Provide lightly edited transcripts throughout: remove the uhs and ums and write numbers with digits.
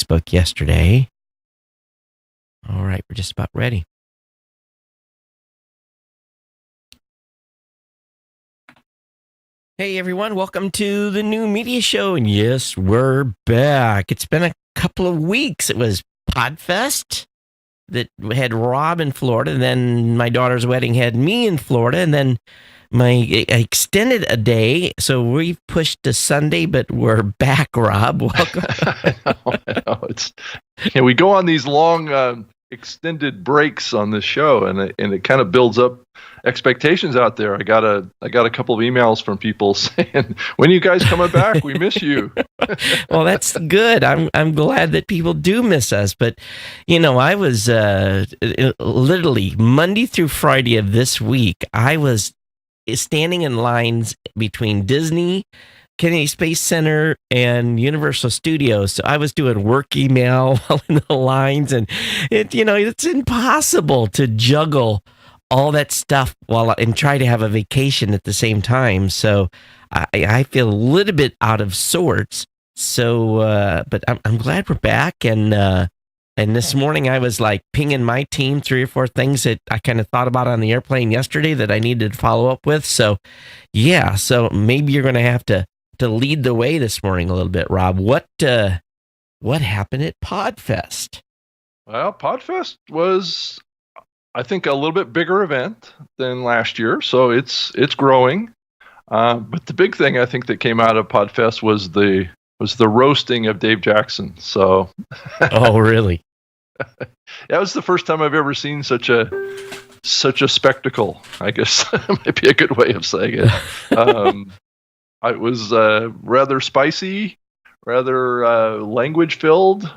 Facebook yesterday. All right, we're just about ready. Hey everyone, welcome to the new media show. And yes, we're back. It's been a couple of weeks. It was Podfest that had Rob in Florida, and then my daughter's wedding had me in Florida, and then I extended a day, so we've pushed to Sunday, but we're back, Rob. Welcome. I know. We go on these long extended breaks on this show, and it kind of builds up expectations out there. I got a couple of emails from people saying, "When are you guys coming back? We miss you." Well, that's good. I'm glad that people do miss us. But I was literally Monday through Friday of this week, I was standing in lines between Disney, Kennedy Space Center, and Universal Studios. So I was doing work email while in the lines, and it's impossible to juggle all that stuff and try to have a vacation at the same time. So I feel a little bit out of sorts. So, but I'm glad we're back. And this morning I was like pinging my team 3 or 4 things that I kind of thought about on the airplane yesterday that I needed to follow up with. So, yeah. So maybe you're going to have to lead the way this morning a little bit, Rob. What happened at Podfest? Well, Podfest was, I think, a little bit bigger event than last year, so it's growing. But the big thing I think that came out of Podfest was the roasting of Dave Jackson. So, oh, really? That was the first time I've ever seen such a spectacle, I guess might be a good way of saying it. It was rather spicy, rather language filled.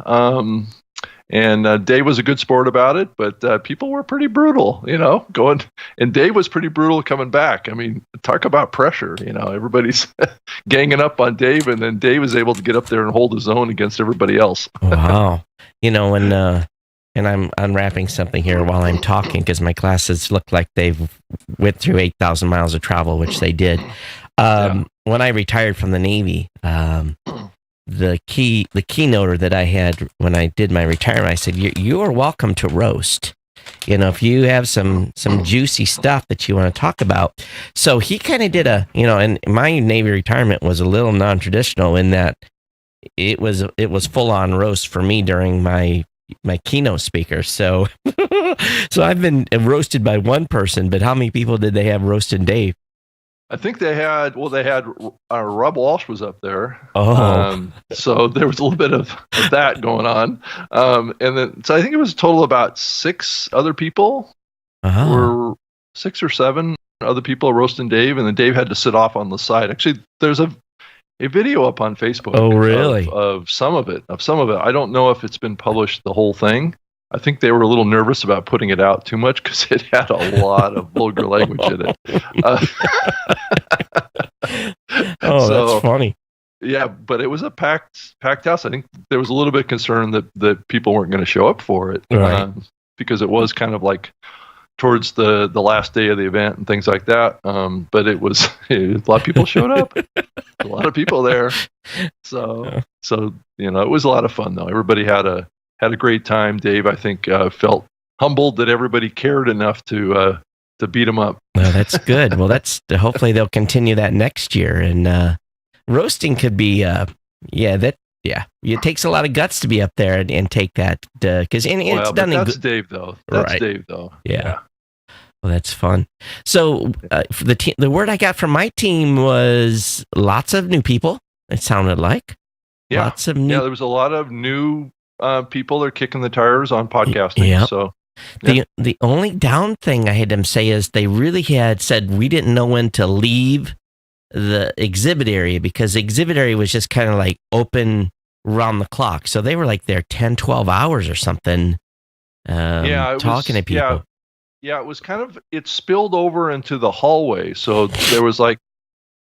And Dave was a good sport about it, but people were pretty brutal, going. And Dave was pretty brutal coming back. I mean, talk about pressure, everybody's ganging up on Dave, and then Dave was able to get up there and hold his own against everybody else. Wow. And I'm unwrapping something here while I'm talking because my glasses look like they've went through 8,000 miles of travel, which they did. When I retired from the Navy, the keynoter that I had when I did my retirement, I said, you are welcome to roast. If you have some juicy stuff that you want to talk about. So he kind of did and my Navy retirement was a little non-traditional in that it was full on roast for me during my keynote speaker. So I've been roasted by one person, but how many people did they have roasting Dave? I think they had Rob Walsh was up there. Oh. So there was a little bit of that going on. And then, so I think it was a total about 6 other people, or 6 or 7 other people roasting Dave. And then Dave had to sit off on the side. Actually, there's a video up on Facebook. Oh, really? Of some of it. I don't know if it's been published, the whole thing. I think they were a little nervous about putting it out too much because it had a lot of vulgar language in it. That's funny. Yeah, but it was a packed house. I think there was a little bit of concern that people weren't going to show up for it, right. Because it was kind of like towards the last day of the event and things like that. But a lot of people showed up. A lot of people there. So it was a lot of fun though. Everybody had a great time. Dave, I think, felt humbled that everybody cared enough to beat him up. Well, that's good. Well, hopefully they'll continue that next year. And roasting could be, it takes a lot of guts to be up there and take that. Because it's done. That's Dave, though. That's right. Dave, though. Yeah. Well, that's fun. So the word I got from my team was lots of new people. It sounded like lots of new. Yeah, there was a lot of new people that are kicking the tires on podcasting. Yep. So the only down thing I had them say is they really had said we didn't know when to leave the exhibit area because the exhibit area was just kind of like open round the clock. So they were like there 10, 12 hours or something talking to people. Yeah, it was it spilled over into the hallway. So there was like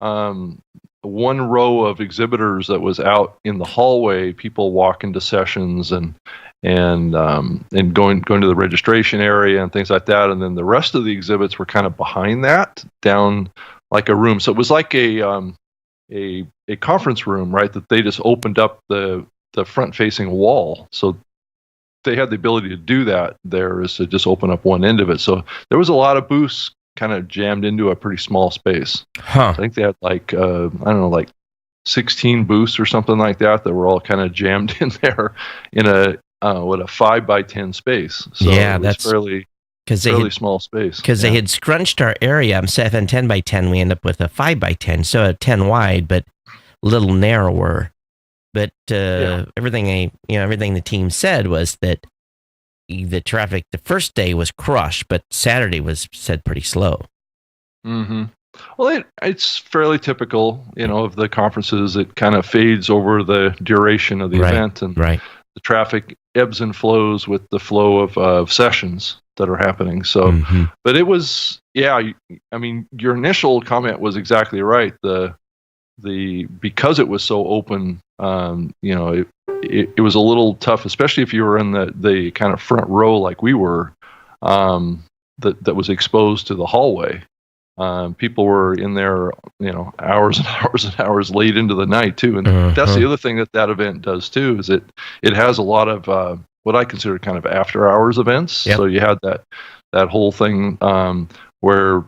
one row of exhibitors that was out in the hallway, people walking to sessions and going to the registration area and things like that. And then the rest of the exhibits were kind of behind that, down like a room. So it was like a conference room, right? That they just opened up the the front-facing wall. So they had the ability to do that. There is to just open up one end of it. So there was a lot of booths kind of jammed into a pretty small space. Huh. I think they had like I don't know, like 16 booths or something like that were all kind of jammed in there in a 5x10 space. So yeah, that's fairly small space. Because they had scrunched our area. I'm 10 by 10. We end up with a 5 by 10, so a 10 wide, but a little narrower. But everything the team said was that the traffic the first day was crushed, but Saturday was said pretty slow. Mm-hmm. Well, it's fairly typical, of the conferences. It kind of fades over the duration of the event, and the traffic ebbs and flows with the flow of sessions that are happening. So, but it was, I mean, your initial comment was exactly right. Because it was so open, it was a little tough, especially if you were in the kind of front row like we were, that was exposed to the hallway. People were in there, hours and hours and hours late into the night too. And that's the other thing that event does too, is it has a lot of what I consider kind of after hours events. Yep. So you had that whole thing where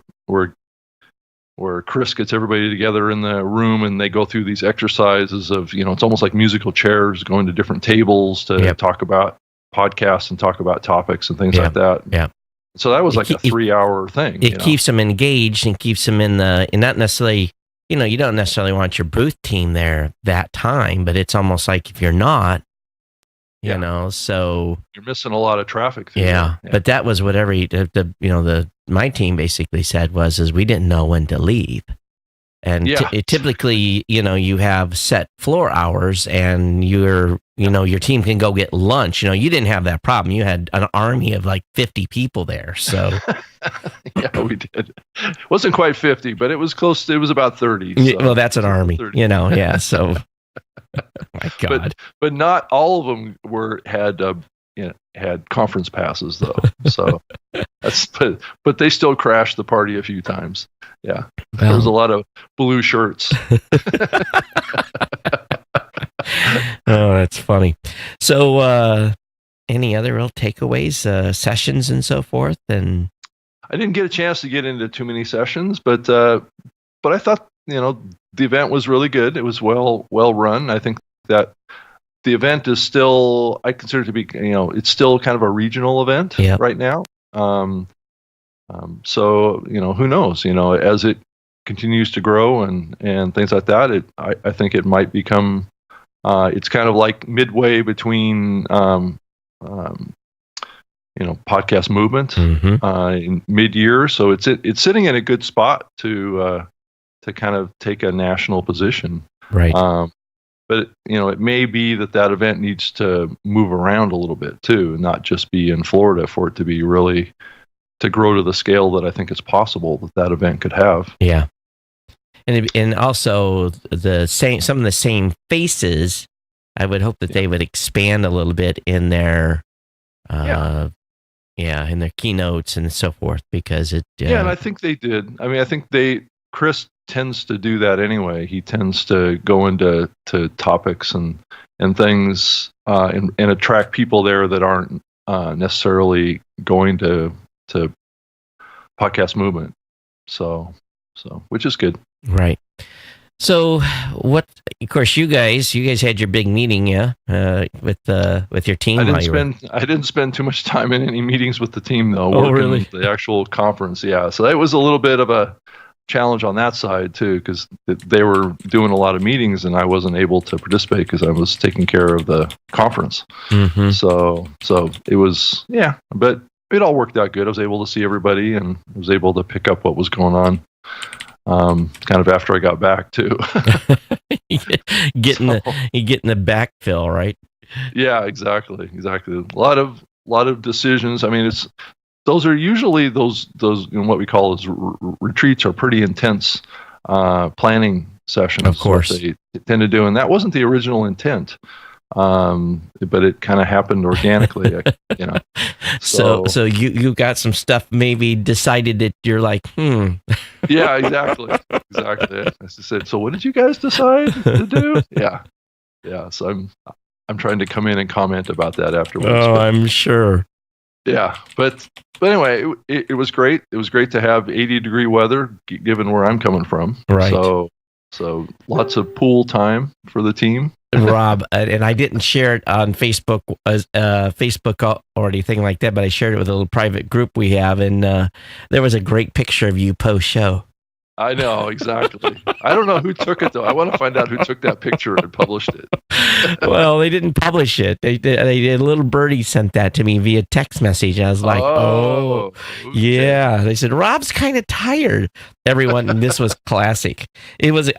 Chris gets everybody together in the room and they go through these exercises of, it's almost like musical chairs going to different tables to talk about podcasts and talk about topics and things like that. Yeah. So that was like a 3-hour thing. It keeps them engaged and keeps them in not necessarily, you don't necessarily want your booth team there that time, but it's almost like if you're not, so you're missing a lot of traffic. Yeah. But that was what my team basically said is we didn't know when to leave. And typically, you have set floor hours and your team can go get lunch. You didn't have that problem. You had an army of like 50 people there. So yeah, we did. It wasn't quite 50, but it was close. It was about 30. So. Well, that's an army, 30. Yeah. So my God. But not all of them had conference passes though. So but they still crashed the party a few times. Yeah. There was a lot of blue shirts. Oh, that's funny. So any other real takeaways, sessions and so forth? And I didn't get a chance to get into too many sessions, but I thought, the event was really good. It was well run. I think that the event is still, I consider it to be, it's still kind of a regional event right now. So, who knows, as it continues to grow and things like that, I think it might become, it's kind of like midway between, podcast movement, in mid-year. So it's sitting in a good spot to kind of take a national position. Right. But it may be that event needs to move around a little bit too, and not just be in Florida for it to be really to grow to the scale that I think it's possible that event could have. Yeah, and also some of the same faces. I would hope that they would expand a little bit in their, in their keynotes and so forth, because it. And I think they did. I mean, I think Chris tends to do that anyway. He tends to go into topics and things and attract people there that aren't necessarily going to podcast movement. So which is good. Right. So of course you guys had your big meeting, with your team. I didn't spend too much time in any meetings with the team though. Oh, really? The actual conference. Yeah. So that was a little bit of a challenge on that side too, because they were doing a lot of meetings and I wasn't able to participate because I was taking care of the conference. So it was, but it all worked out good. I was able to see everybody and was able to pick up what was going on kind of after I got back too. getting the backfill, right? Yeah, exactly. A lot of decisions. I mean, those are usually those what we call as retreats are pretty intense planning sessions. Of course, they tend to do, and that wasn't the original intent, but it kind of happened organically. So you got some stuff maybe decided that you're like, Yeah, exactly. As I said, so what did you guys decide to do? Yeah. So I'm trying to come in and comment about that afterwards. Oh, I'm sure. Yeah, but anyway, it was great. It was great to have 80-degree weather, given where I'm coming from. Right. So lots of pool time for the team. Rob, and I didn't share it on Facebook, or anything like that, but I shared it with a little private group we have, and there was a great picture of you post-show. I know, exactly. I don't know who took it, though. I want to find out who took that picture and published it. Well, they didn't publish it. They did. A little birdie sent that to me via text message. I was like, okay. Yeah. They said, Rob's kind of tired. Everyone, and this was classic. It was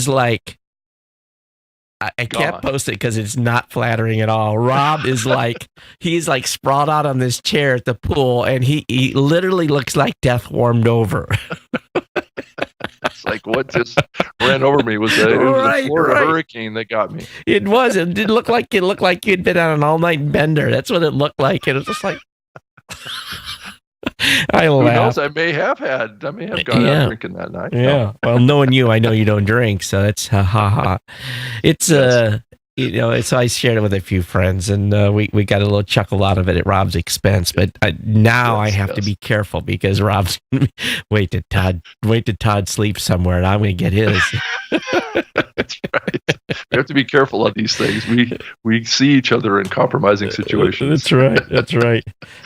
like, I can't post it because it's not flattering at all. Rob is like, he's like sprawled out on this chair at the pool, and he literally looks like death warmed over. It's like what just ran over me was a Florida hurricane that got me. It was. It did look like you'd been on an all-night bender. That's what it looked like. It was just like I laughed. Who knows? I may have gone out drinking that night. Yeah. No. Well, knowing you, I know you don't drink, so that's ha ha ha. It's so I shared it with a few friends, and we got a little chuckle out of it at Rob's expense. But now I have to be careful because Rob's wait till Todd sleeps somewhere, and I'm going to get his. That's right. We have to be careful of these things. We see each other in compromising situations. That's right.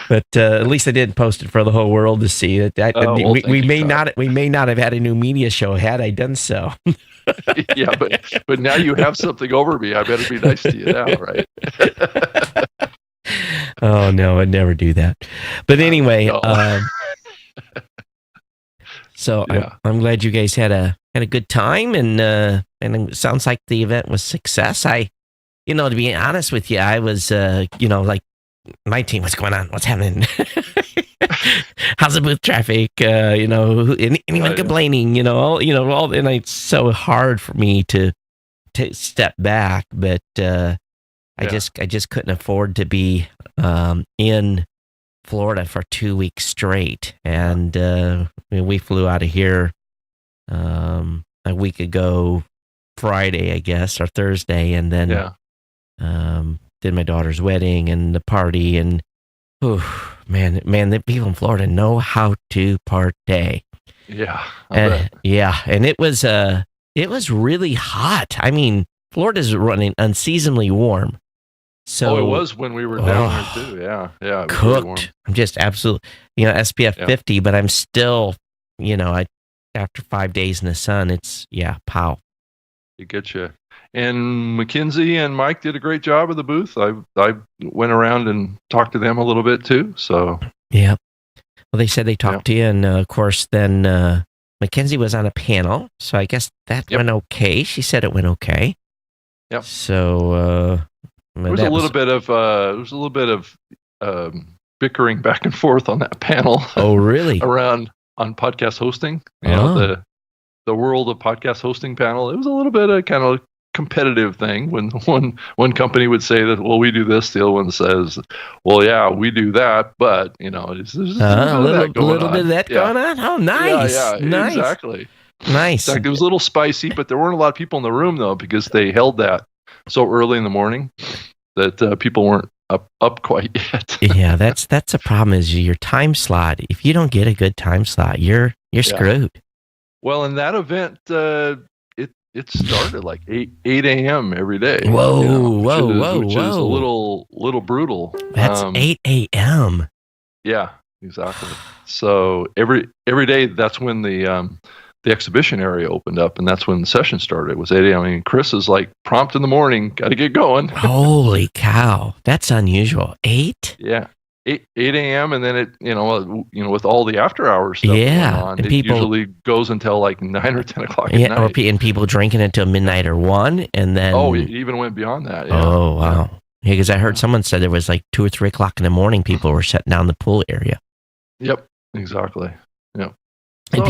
But at least I didn't post it for the whole world to see. We may not have had a new media show had I done so. Yeah, but now you have something over me. I better be nice to you now, right? Oh no, I'd never do that. But anyway, so yeah. I'm glad you guys had a good time, and it sounds like the event was success. To be honest with you, I was like my team, what's going on? What's happening? How's the booth traffic? Anyone complaining? And it's so hard for me to step back, but I just couldn't afford to be in Florida for 2 weeks straight, and we flew out of here a week ago, Friday, I guess, or Thursday, and then did my daughter's wedding and the party, and man, the people in Florida know how to party. Yeah, and it was really hot. I mean, Florida's running unseasonably warm. So it was when we were down there too. Yeah, it was cooked. really I'm just absolutely, SPF 50, but I'm still, after 5 days in the sun, it's pow. It gets you. And Mackenzie and Mike did a great job of the booth. I went around and talked to them a little bit too. So yeah. Well, they said they talked to you, and of course, then Mackenzie was on a panel, so I guess that went okay. She said it went okay. Yep. So there was a little bit of bickering back and forth on that panel. Oh, really? on podcast hosting. You know, the world of podcast hosting panel. It was a little bit of kind of competitive thing when one company would say that, well, we do this, the other one says, well, yeah, we do that, but there's a little bit of that going on. Oh, nice. Yeah, nice. Exactly. Nice. In fact, it was a little spicy, but there weren't a lot of people in the room though, because they held that so early in the morning that people weren't up quite yet. Yeah, that's a problem, is your time slot. If you don't get a good time slot, you're screwed. Well, in that event, it started like 8 a.m. every day. Whoa. Which is a little brutal. That's 8 a.m. Yeah, exactly. So every day, that's when the exhibition area opened up, and that's when the session started. It was 8 a.m. I mean, Chris is like prompt in the morning, got to get going. Holy cow, that's unusual. 8? Yeah. 8 a.m. and then it, with all the after hours stuff going on, and it people usually goes until like 9 or 10 o'clock at night. And people drinking until midnight or 1, and then... Oh, it even went beyond that. Yeah. Oh, wow. Yeah, because I heard someone said there was like 2 or 3 o'clock in the morning, people were shutting down the pool area. Yep, exactly. Yep. So,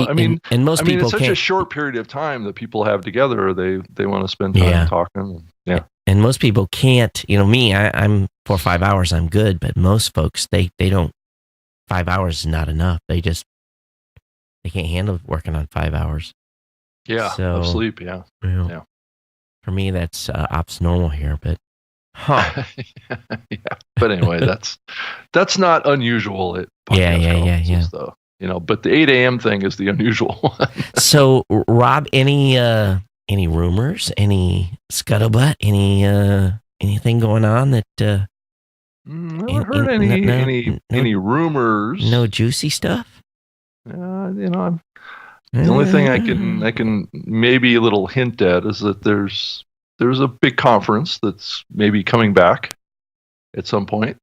most people it's such a short period of time that people have together. They want to spend time talking. Yeah. And most people can't, me, I'm 4 or 5 hours, I'm good. But most folks, they don't, 5 hours is not enough. They can't handle working on 5 hours. Yeah. So, of sleep. Yeah. For me, that's ops normal here. But Huh. Yeah. But anyway, that's not unusual at podcast conferences, though. But the 8 a.m. thing is the unusual one. So, Rob, any rumors, any scuttlebutt, anything going on that? I haven't heard any rumors. No juicy stuff. The only thing I can maybe a little hint at is that there's a big conference that's maybe coming back at some point.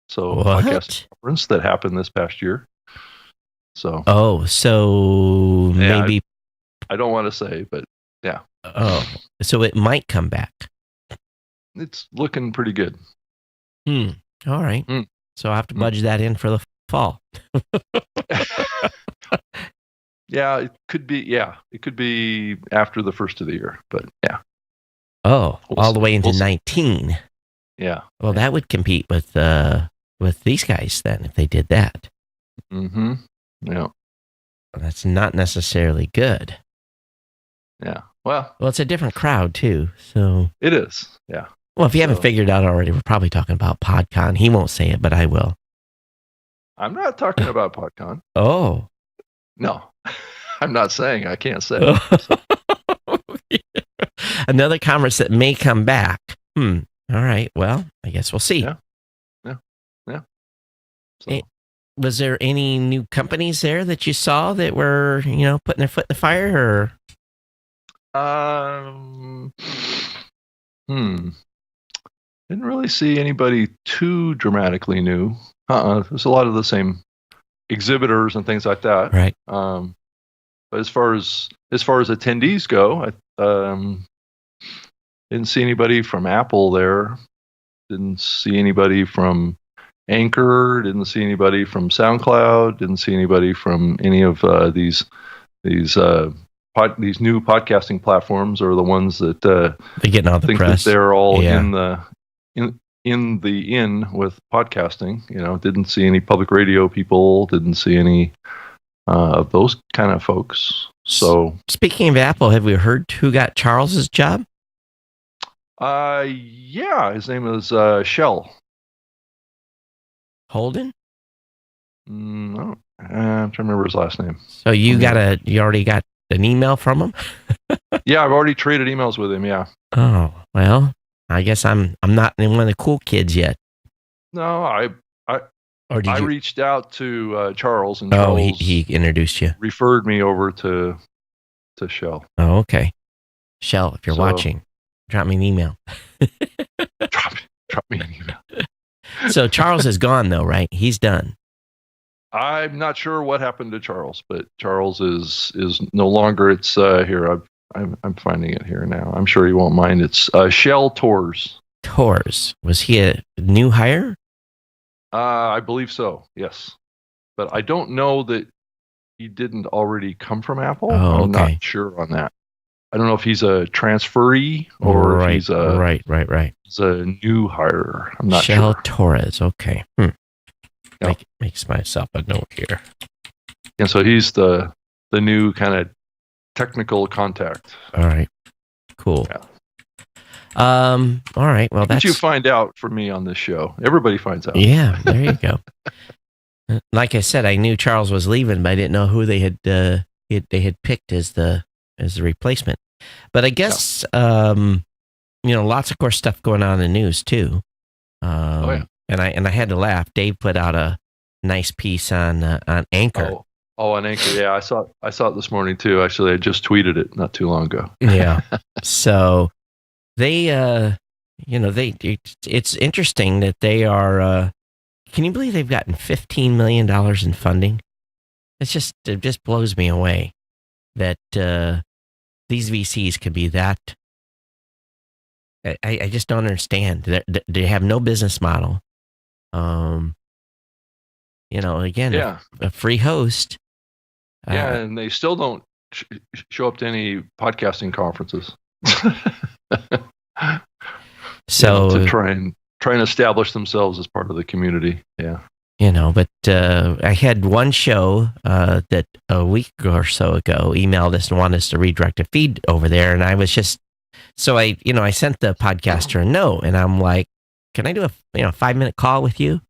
So podcast conference that happened this past year. So maybe I don't want to say, but yeah. Oh, so it might come back. It's looking pretty good. All right. So I have to budge that in for the fall. Yeah, it could be. Yeah, it could be after the first of the year, but yeah. Oh, all the way into 19. Yeah. Well, that would compete with these guys then if they did that. Mm-hmm. Yeah. That's not necessarily good. Yeah. Well, it's a different crowd too. So it is. Yeah. Well, if you haven't figured it out already, we're probably talking about PodCon. He won't say it, but I will. I'm not talking about PodCon. Oh. No. I'm not saying. I can't say. Another conference that may come back. All right. Well, I guess we'll see. Yeah. So. Was there any new companies there that you saw that were, putting their foot in the fire, or? Didn't really see anybody too dramatically new. There's a lot of the same exhibitors and things like that. Right. But as far as attendees go, I didn't see anybody from Apple there. Didn't see anybody from Anchor. Didn't see anybody from SoundCloud. Didn't see anybody from any of these new podcasting platforms, or the ones that they're getting all the think press. That they're all in with podcasting. Didn't see any public radio people. Didn't see any of those kind of folks. So, speaking of Apple, have we heard who got Charles's job? Yeah, his name is Shell Holden. No, I'm trying to remember his last name. So you already got an email from him? Yeah, I've already traded emails with him. Yeah. Oh well, I guess I'm not one of the cool kids yet. No, I reached out to Charles, and Charles he introduced you, referred me over to Shell. Oh, okay. Shell, if you're watching, drop me an email. drop me an email. So Charles is gone though, right? He's done. I'm not sure what happened to Charles, but Charles is no longer. It's here. I'm finding it here now. I'm sure he won't mind. It's Shell Tours. Tours. Was he a new hire? I believe so. Yes, but I don't know that he didn't already come from Apple. Oh, I'm not sure on that. I don't know if he's a transferee or if he's a right. He's a new hire. I'm not sure. Shell Torres. Okay. Yep. Makes myself a note here. And so he's the new kind of technical contact. All right. Cool. Yeah. All right. Well, that's what you find out from me on this show. Everybody finds out. Yeah. There you go. Like I said, I knew Charles was leaving, but I didn't know who they had picked as the replacement. But I guess lots of course stuff going on in the news too. And I had to laugh. Dave put out a nice piece on Anchor. On Anchor. Yeah, I saw it this morning too. Actually, I just tweeted it not too long ago. Yeah. So they, it's interesting that they are. Can you believe they've gotten $15 million in funding? It just blows me away that these VCs could be that. I just don't understand. They have no business model. Again, a free host. Yeah, and they still don't show up to any podcasting conferences. So to try and establish themselves as part of the community. Yeah. But I had one show that a week or so ago emailed us and wanted us to redirect a feed over there, and I was just so I sent the podcaster a note, and I'm like, can I do a 5-minute call with you?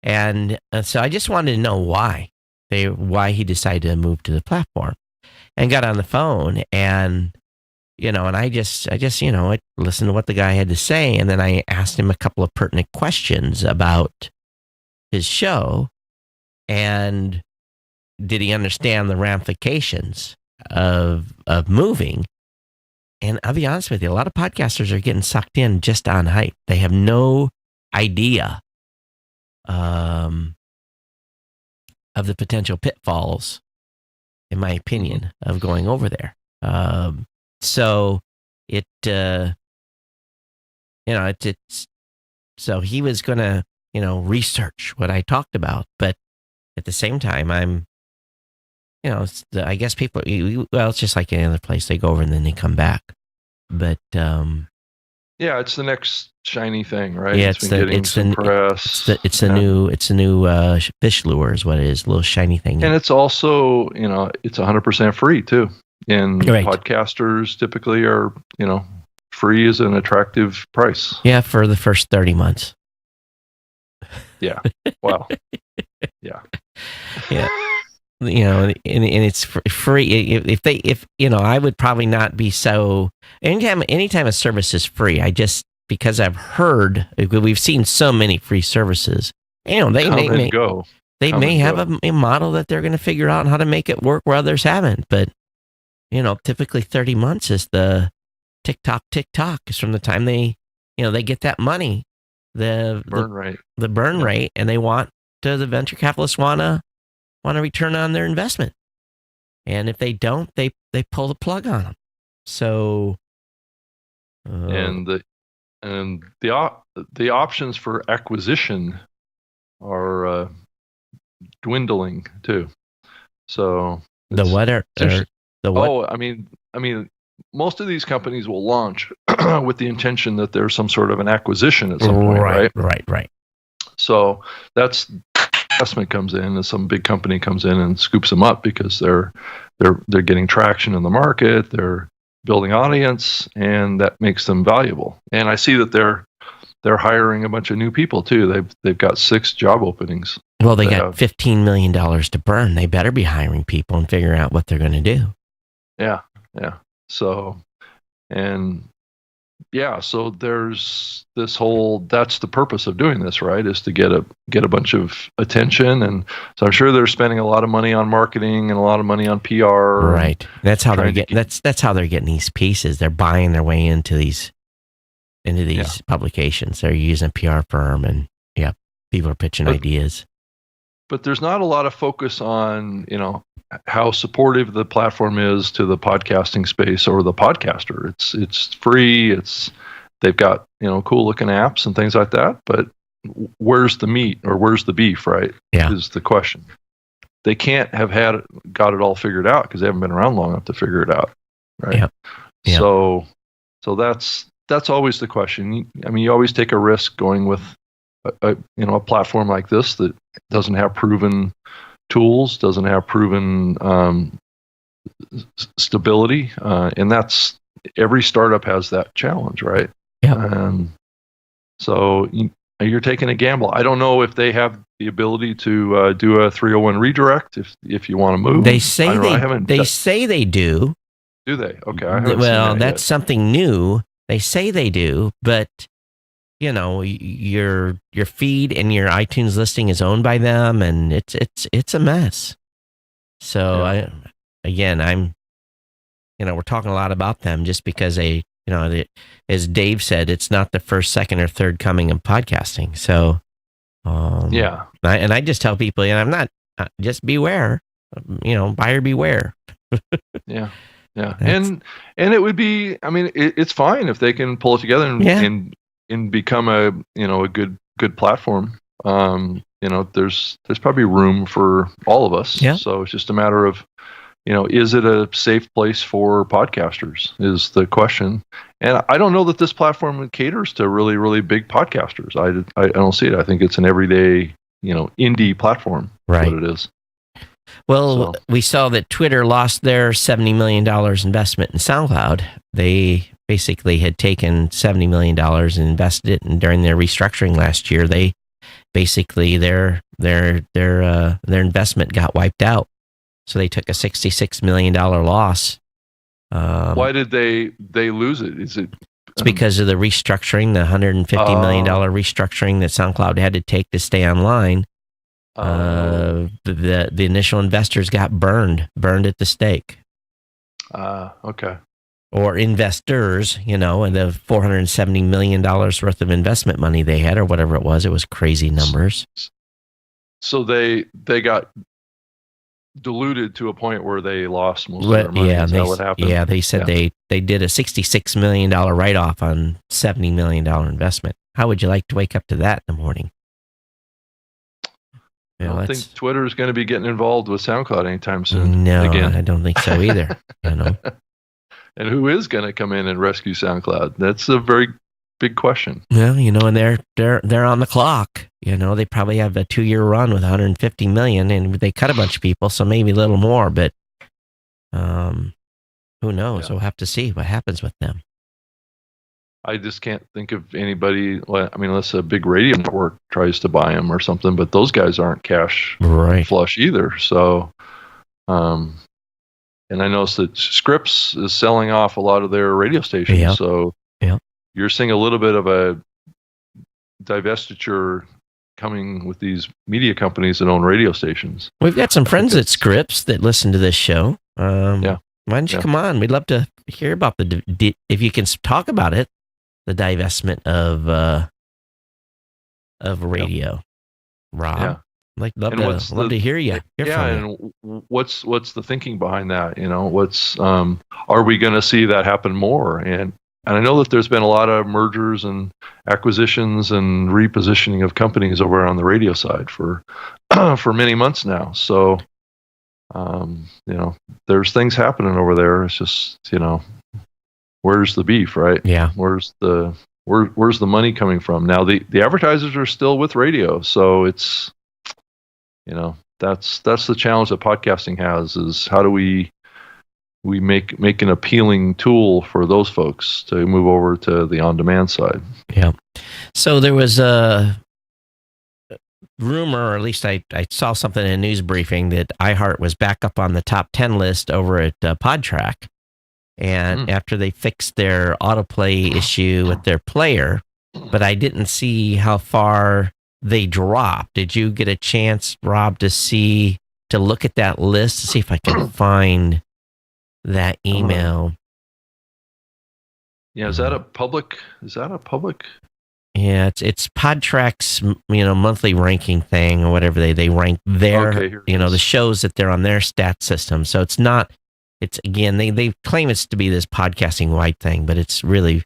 And so I just wanted to know why he decided to move to the platform, and got on the phone, and and I just I listened to what the guy had to say, and then I asked him a couple of pertinent questions about his show, and did he understand the ramifications of moving? And I'll be honest with you, a lot of podcasters are getting sucked in just on hype. They have no idea of the potential pitfalls, in my opinion, of going over there. So so he was going to, research what I talked about, but at the same time, I guess people, it's just like any other place. They go over and then they come back. But yeah, it's the next shiny thing, right? Yeah, it's the press. It's the new fish lure is what it is, a little shiny thing. And it's also, it's 100% free too. And right. Podcasters typically are, free is an attractive price. Yeah, for the first 30 months. Yeah. Wow. Yeah. Yeah. And it's free. If I would probably not be so. Anytime a service is free, because I've heard, we've seen so many free services. They may have a model that they're going to figure out how to make it work where others haven't. But typically 30 months is the tick-tock is from the time they get that money, the burn rate, and they want the venture capitalists want to return on their investment. And if they don't, they pull the plug on them. So and the options for acquisition are dwindling too. So the what are the what? Oh, I mean, most of these companies will launch with the intention that there's some sort of an acquisition at some point, right? Right. So that's investment comes in, and some big company comes in and scoops them up because they're getting traction in the market, they're building audience, and that makes them valuable. And I see that they're hiring a bunch of new people too. They've got 6 job openings. Well, they got $15 million to burn. They better be hiring people and figuring out what they're going to do. Yeah. So, so there's this whole, that's the purpose of doing this, right? Is to get a bunch of attention. And so I'm sure they're spending a lot of money on marketing and a lot of money on PR. Right. That's how they're getting, that's how they're getting these pieces. They're buying their way into these publications. They're using a PR firm, and people are pitching ideas. But there's not a lot of focus on, how supportive the platform is to the podcasting space or the podcaster. It's free. They've got, cool looking apps and things like that. But where's the meat or where's the beef, right? Yeah. Is the question. They can't have got it all figured out because they haven't been around long enough to figure it out, right? Yeah. So that's always the question. You always take a risk going with a platform like this that doesn't have proven tools, doesn't have proven stability, and that's every startup has that challenge, right? Yeah. So you're taking a gamble. I don't know if they have the ability to do a 301 redirect if you want to move. They say say they do. Do they? Okay. Well, that's something new. They say they do, but your feed and your iTunes listing is owned by them, and it's a mess. So we're talking a lot about them just because they, as Dave said, it's not the first, second, or third coming of podcasting. So, I just tell people, I'm not, just beware, buyer beware. Yeah. And it would be, it's fine if they can pull it together and become a good platform. There's probably room for all of us. Yeah. So it's just a matter of, is it a safe place for podcasters is the question. And I don't know that this platform caters to really, really big podcasters. I don't see it. I think it's an everyday, indie platform. Right. What it is. Well, we saw that Twitter lost their $70 million investment in SoundCloud. They basically had taken $70 million and invested it, and during their restructuring last year, they basically their investment got wiped out. So they took a $66 million loss. Why did they lose it? Is it? It's because of the restructuring, the $150 million restructuring that SoundCloud had to take to stay online. The initial investors got burned at the stake. Okay. Or investors, and the $470 million worth of investment money they had, or whatever it was crazy numbers. So they got diluted to a point where they lost most of their money. Yeah, Is that what happened? Yeah, they said they did a $66 million write-off on $70 million investment. How would you like to wake up to that in the morning? I don't think Twitter is going to be getting involved with SoundCloud anytime soon. No, again. I don't think so either. And who is going to come in and rescue SoundCloud? That's a very big question. Well, and they're on the clock. They probably have a 2-year run with 150 million, and they cut a bunch of people, so maybe a little more. But who knows? We'll have to see what happens with them. I just can't think of anybody. Unless a big radio network tries to buy them or something. But those guys aren't cash flush either. So, and I noticed that Scripps is selling off a lot of their radio stations. Yeah. So you're seeing a little bit of a divestiture coming with these media companies that own radio stations. We've got some friends at Scripps that listen to this show. Why don't you come on? We'd love to hear about if you can talk about it, the divestment of radio. Rob. Yeah. Love to hear you. And what's the thinking behind that? Are we going to see that happen more? And I know that there's been a lot of mergers and acquisitions and repositioning of companies over on the radio side for many months now. So, there's things happening over there. It's just, where's the beef, right? Yeah. Where's the money coming from? Now the advertisers are still with radio, so it's. That's the challenge that podcasting has, is how do we make an appealing tool for those folks to move over to the on-demand side. Yeah. So there was a rumor, or at least I saw something in a news briefing, that iHeart was back up on the top 10 list over at PodTrack. And after they fixed their autoplay issue with their player, but I didn't see how far they dropped. Did you get a chance, Rob, to look at that list to see if I can find that email? Yeah, is that a public? Yeah, it's PodTrack's monthly ranking thing or whatever they rank their the shows that they're on their stat system. So it's not. It's again they claim it's to be this podcasting wide thing, but it's really,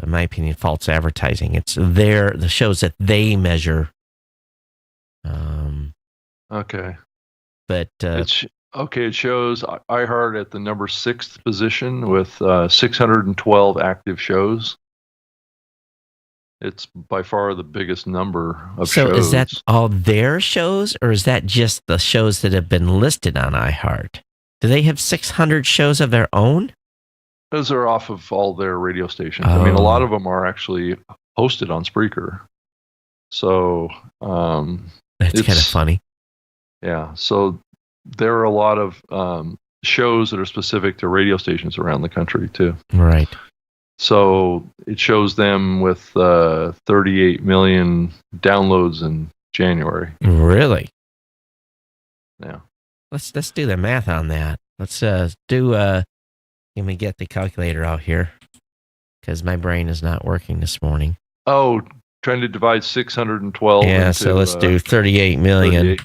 in my opinion, false advertising. It's the shows that they measure. Okay. But it shows iHeart at the number 6th position with 612 active shows. It's by far the biggest number of shows. So is that all their shows, or is that just the shows that have been listed on iHeart? Do they have 600 shows of their own? Those are off of all their radio stations. A lot of them are actually hosted on Spreaker. So that's kind of funny. Yeah. So there are a lot of shows that are specific to radio stations around the country too. Right. So it shows them with 38 million downloads in January. Really? Yeah. Let's do the math on that. Let's do. Let me get the calculator out here, because my brain is not working this morning. Oh, trying to divide 612. Yeah, so let's do 38 million. 38.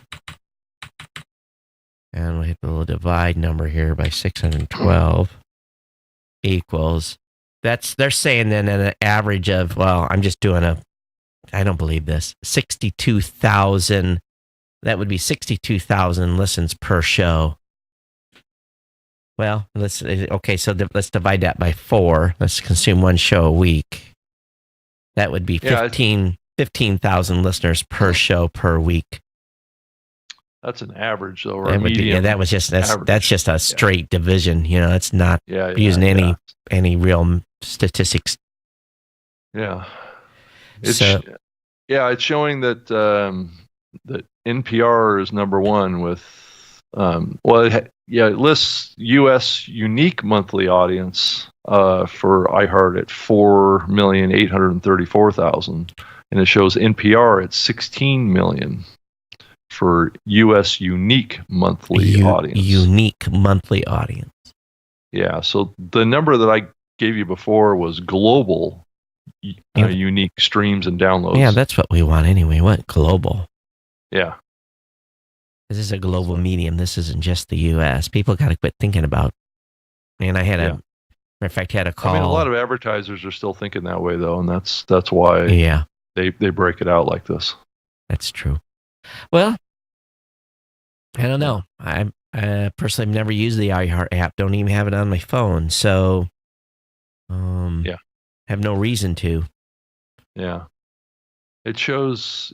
And we'll hit the little divide number here by 612 equals. They're saying then an average of, I'm just doing I don't believe this, 62,000. That would be 62,000 listens per show. Well, let's divide that by 4. Let's consume one show a week. That would be 15,000 listeners per show per week. That's an average, though, or a median. That's just a straight division. It's not using any real statistics. Yeah. So It's showing that that NPR is number one with it lists U.S. unique monthly audience for iHeart at 4,834,000, and it shows NPR at 16 million for U.S. unique monthly audience. Unique monthly audience. Yeah. So the number that I gave you before was global unique streams and downloads. Yeah, that's what we want anyway. What global? Yeah. This is a global medium. This isn't just the U.S. People got to quit thinking about. And I had matter of fact, had a call. I mean, a lot of advertisers are still thinking that way, though, and that's why they break it out like this. That's true. Well, I don't know. I personally have never used the iHeart app. Don't even have it on my phone, so have no reason to. Yeah, it shows.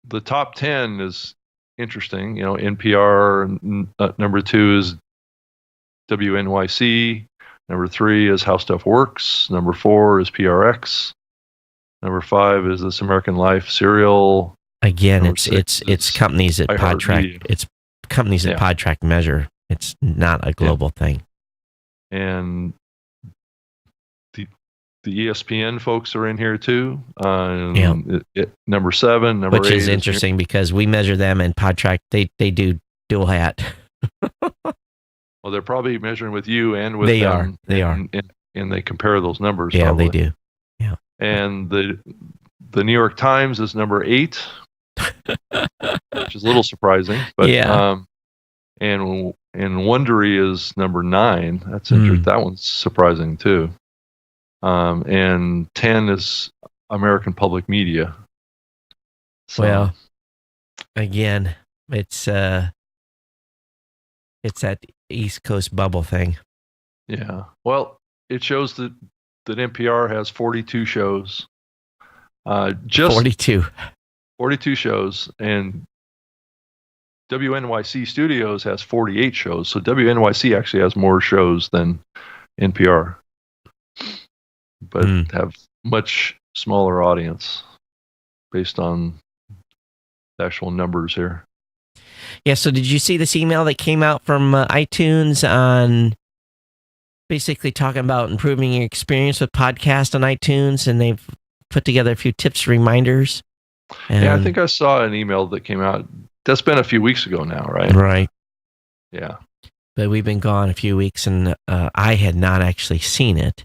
The top 10 is interesting. NPR number 2 is WNYC. Number 3 is How Stuff Works. Number 4 is PRX. Number 5 is This American Life Serial. Again, it's companies that Podtrack. It's companies that Podtrack measure. It's not a global thing. And the ESPN folks are in here too. Number 7, number 8. Which is interesting because we measure them, and Podtrack they do dual hat. Well, they're probably measuring with you and with them. They are. And they compare those numbers. Yeah, probably. they do. Yeah. And the New York Times is number 8, which is a little surprising. But and Wondery is number 9. That's interesting. That one's surprising too. And 10 is American Public Media. So, well, again, it's that East Coast bubble thing. Yeah. Well, it shows that NPR has 42 shows. Just 42 shows, and WNYC Studios has 48 shows. So WNYC actually has more shows than NPR, but have much smaller audience based on the actual numbers here. Yeah, so did you see this email that came out from iTunes on basically talking about improving your experience with podcasts on iTunes, and they've put together a few tips, reminders? Yeah, I think I saw an email that came out. That's been a few weeks ago now, right? Right. Yeah. But we've been gone a few weeks, and I had not actually seen it.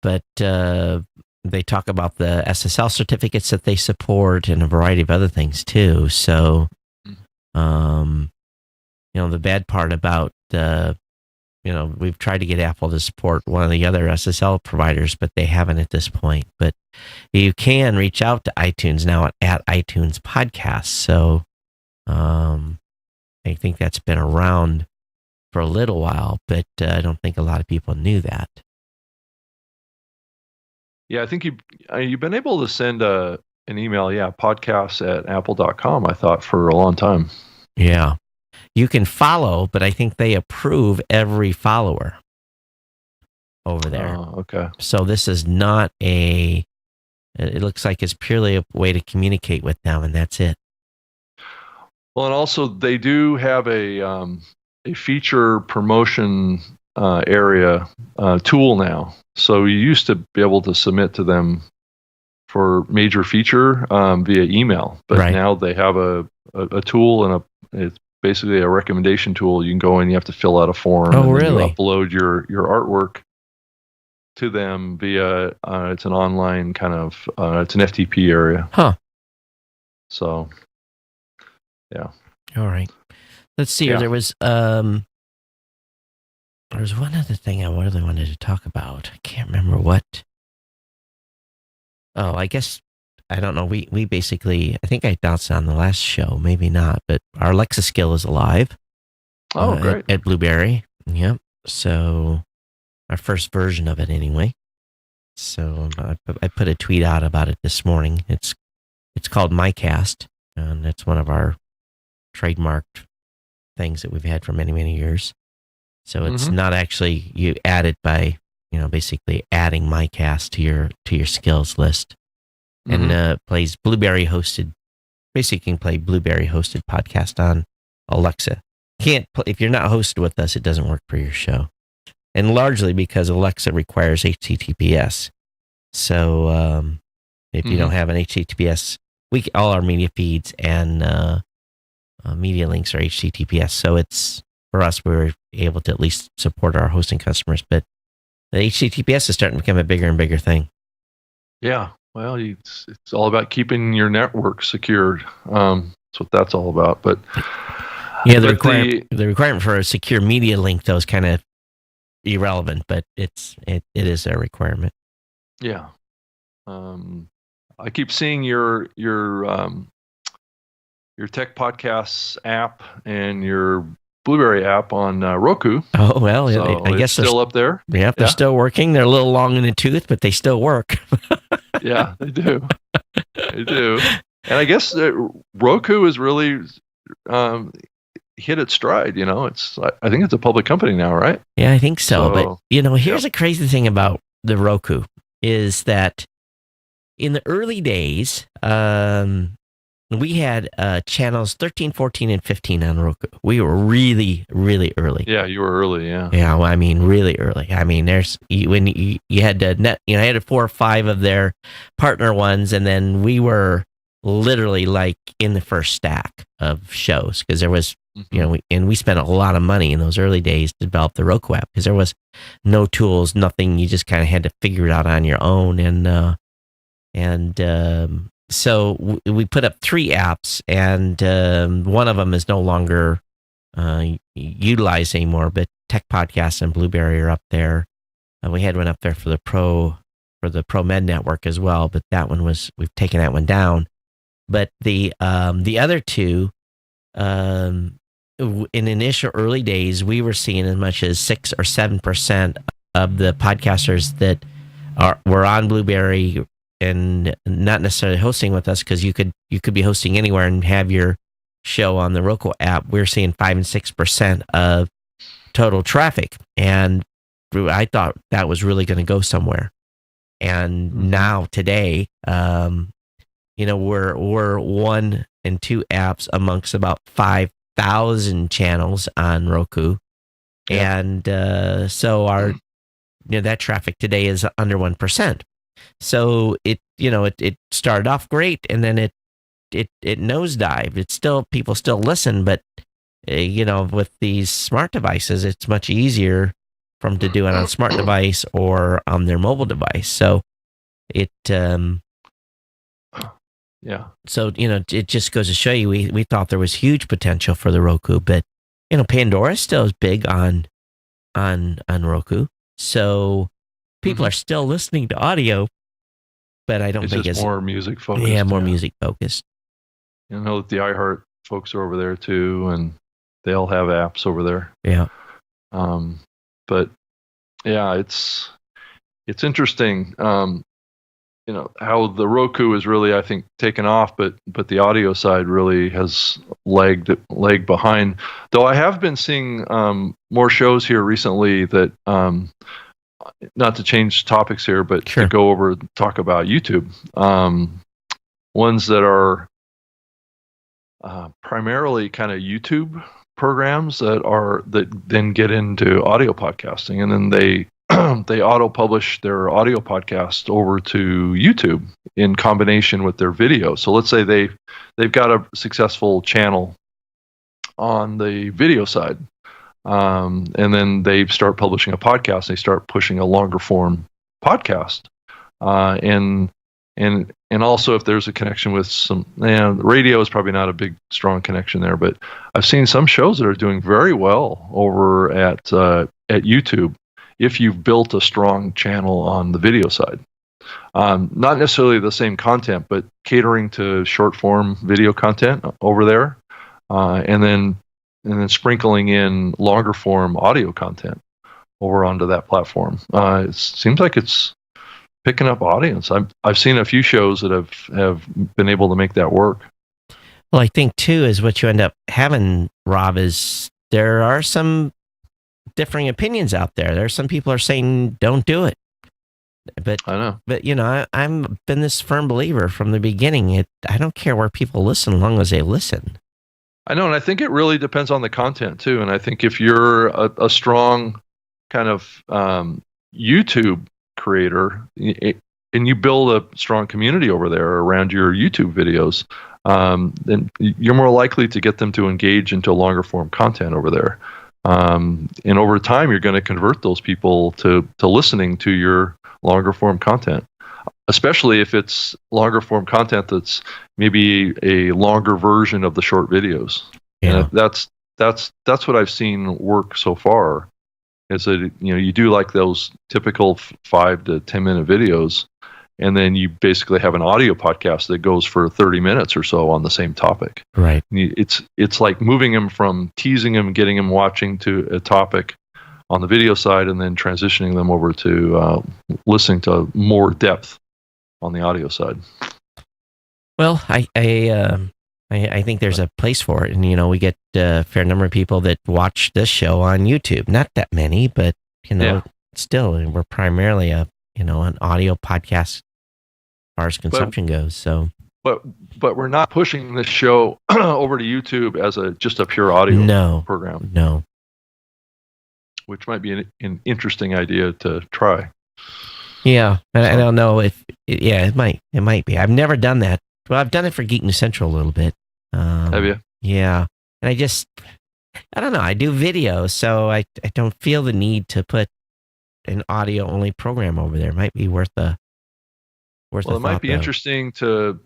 But they talk about the SSL certificates that they support and a variety of other things too. So, the bad part about we've tried to get Apple to support one of the other SSL providers, but they haven't at this point. But you can reach out to iTunes now at iTunes Podcasts. So I think that's been around for a little while, but I don't think a lot of people knew that. Yeah, I think you've been able to send an email, podcasts@apple.com, I thought, for a long time. Yeah. You can follow, but I think they approve every follower over there. Oh, okay. So this is not it looks like it's purely a way to communicate with them, and that's it. Well, and also they do have a feature promotion area tool now. So you used to be able to submit to them for major feature via email, but now they have a tool, and it's basically a recommendation tool. You can go in, you have to fill out a form, and then you upload your artwork to them via it's an online kind of it's an FTP area. Huh. So yeah. All right. Let's see. There was one other thing I really wanted to talk about. I can't remember what. Oh, I guess, I don't know. We basically, I think I announced it on the last show, maybe not, but our Alexa skill is alive. Oh, great. At Blueberry. Yep. So our first version of it anyway. So I put a tweet out about it this morning. It's called MyCast, and it's one of our trademarked things that we've had for many, many years. So it's not actually, you add it by, basically adding my cast to your skills list. Mhm. And plays Blueberry hosted. Basically, you can play Blueberry hosted podcast on Alexa. Can't play, if you're not hosted with us, it doesn't work for your show, and largely because Alexa requires HTTPS. So if you don't have an HTTPS, all our media feeds and media links are HTTPS. So it's for us, we're able to at least support our hosting customers. But the HTTPS is starting to become a bigger and bigger thing. Yeah. Well, it's all about keeping your network secured. That's what that's all about. But yeah, the requirement for a secure media link though is kind of irrelevant, but it is a requirement. Yeah. I keep seeing your tech podcasts app and your Blueberry app on Roku. Oh well, so I guess they're still up there. Yeah, they're still working. They're a little long in the tooth, but they still work. Yeah, they do. They do. And I guess Roku is really hit its stride. I think it's a public company now, right? Yeah, I think so. But here's a crazy thing about the Roku is that in the early days, we had channels 13, 14, and 15 on Roku. We were really, really early. Yeah, you were early, yeah. Yeah, well, I mean, really early. I mean, when you had to had 4 or 5 of their partner ones, and then we were literally like in the first stack of shows because there was, we spent a lot of money in those early days to develop the Roku app because there was no tools, nothing. You just kind of had to figure it out on your own, so we put up 3 apps, and one of them is no longer utilized anymore. But Tech Podcasts and Blueberry are up there. We had one up there for the Pro Med Network as well, but we've taken that one down. But the other 2, in initial early days, we were seeing as much as 6 or 7% of the podcasters that were on Blueberry and not necessarily hosting with us, because you could be hosting anywhere and have your show on the Roku app. We're seeing 5 and 6% of total traffic, and I thought that was really going to go somewhere. And now today, we're 1 and 2 apps amongst about 5,000 channels on Roku, and so our that traffic today is under 1%. So it started off great, and then it nosedived. It's still, people still listen, but with these smart devices, it's much easier for them to do it on a smart device or on their mobile device. So it So it just goes to show you, we thought there was huge potential for the Roku, but Pandora still is big on Roku. So people are still listening to audio, but I don't think it's more music focused. Yeah, more music focused. I know that the iHeart folks are over there too, and they all have apps over there. Yeah. But yeah, it's interesting. How the Roku is really, I think, taken off, but the audio side really has lagged behind. Though I have been seeing more shows here recently that, not to change topics here, but to go over and talk about YouTube. Ones that are primarily kind of YouTube programs that then get into audio podcasting, and then they auto-publish their audio podcast over to YouTube in combination with their video. So let's say they've got a successful channel on the video side, and then they start publishing a podcast. They start pushing a longer form podcast, and also if there's a connection with some, radio is probably not a big strong connection there, but I've seen some shows that are doing very well over at YouTube if you've built a strong channel on the video side. Not necessarily the same content, but catering to short form video content over there, and then sprinkling in longer form audio content over onto that platform. It seems like it's picking up audience. I've seen a few shows that have been able to make that work. Well, I think too is what you end up having, Rob, is there are some differing opinions out there. There are some people are saying don't do it, but I know. But I'm been this firm believer from the beginning. I don't care where people listen, as long as they listen. I know, and I think it really depends on the content too. And I think if you're a strong kind of YouTube creator and you build a strong community over there around your YouTube videos, then you're more likely to get them to engage into longer form content over there. And over time, you're going to convert those people to listening to your longer form content, especially if it's longer form content that's maybe a longer version of the short videos. Yeah. And that's what I've seen work so far. Is that you do like those typical 5 to 10 minute videos, and then you basically have an audio podcast that goes for 30 minutes or so on the same topic. Right. It's like moving them from teasing them, getting them watching to a topic on the video side, and then transitioning them over to listening to more depth on the audio side. Well, I think there's a place for it, and we get a fair number of people that watch this show on YouTube. Not that many, but still, we're primarily an audio podcast as far as consumption goes. So, but we're not pushing this show over to YouTube as just a pure audio program. No, which might be an interesting idea to try. Yeah, I don't know if it might be. I've never done that. Well, I've done it for Geek News Central a little bit. Have you? Yeah, and I don't know. I do videos, so I don't feel the need to put an audio only program over there. It might be worth a Well, it might be interesting to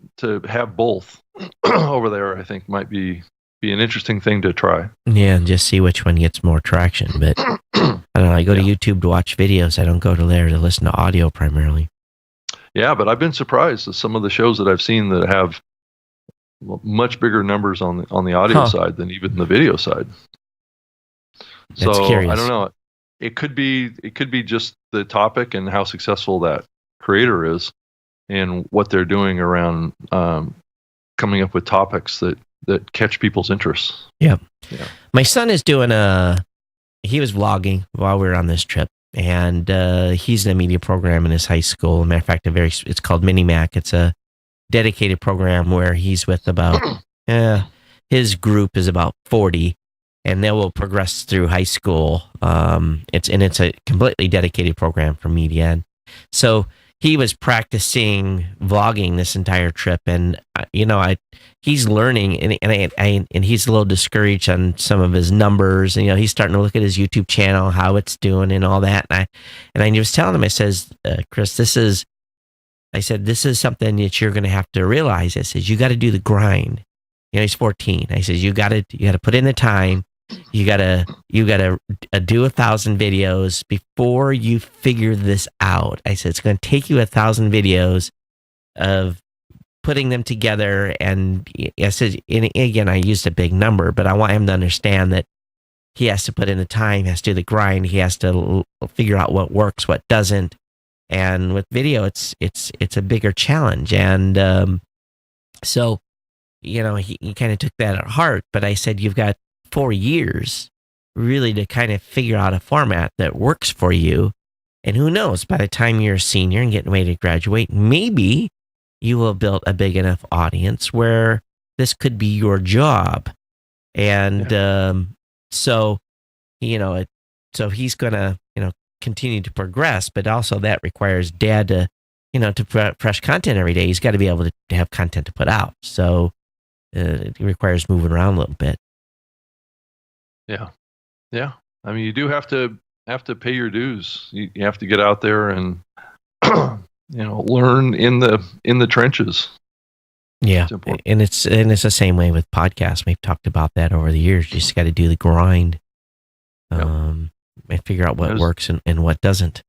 have both over there. I think might be an interesting thing to try. Yeah, and just see which one gets more traction. But I don't know. I go to YouTube to watch videos. I don't go to there to listen to audio primarily. Yeah, but I've been surprised at some of the shows that I've seen that have much bigger numbers on the audio side than even the video side. That's so curious. I don't know. It could be just the topic and how successful that creator is, and what they're doing around coming up with topics that catch people's interests. Yeah. My son is doing he was vlogging while we were on this trip, and he's in a media program in his high school. As a matter of fact, it's called Mini Mac. It's a dedicated program where he's with about his group is about 40, and they will progress through high school. It's a completely dedicated program for media. And so he was practicing vlogging this entire trip, and he's learning, and he's a little discouraged on some of his numbers, and he's starting to look at his YouTube channel, how it's doing, and all that. And I was telling him, I says, Chris, this is something that you're going to have to realize. I says, you got to do the grind. He's 14. I says, you got to put in the time. You gotta do 1,000 videos before you figure this out. I said, it's going to take you 1,000 videos of putting them together. And I said, and again, I used a big number, but I want him to understand that he has to put in the time, he has to do the grind, he has to figure out what works, what doesn't. And with video, it's a bigger challenge. And so, he kind of took that at heart. But I said, you've got 4 years really to kind of figure out a format that works for you. And who knows, by the time you're a senior and getting ready to graduate, maybe you will have built a big enough audience where this could be your job. And so he's going to, continue to progress, but also that requires dad to, to put fresh content every day. He's got to be able to have content to put out. So it requires moving around a little bit. Yeah. I mean, you do have to pay your dues. You have to get out there and learn in the trenches. Yeah, and it's the same way with podcasts. We've talked about that over the years. You just got to do the grind, and figure out what works and what doesn't.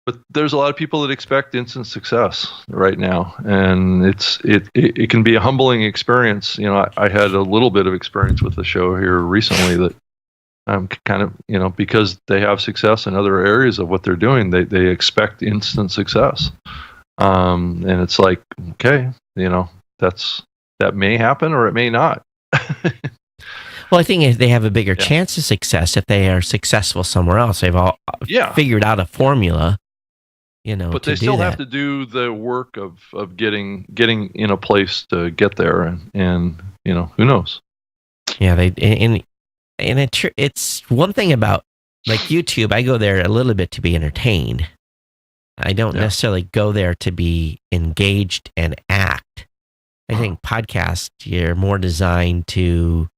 But there's a lot of people that expect instant success right now, and it can be a humbling experience. I had a little bit of experience with the show here recently that I'm kind of, because they have success in other areas of what they're doing, they expect instant success. And it's like, okay, that may happen or it may not. Well, I think they have a bigger chance of success if they are successful somewhere else. They've all figured out a formula, But to they still do have that. to do the work of getting in a place to get there, and who knows? Yeah, it's one thing about like YouTube. I go there a little bit to be entertained. I don't necessarily go there to be engaged and act. I think podcasts, you're more designed to,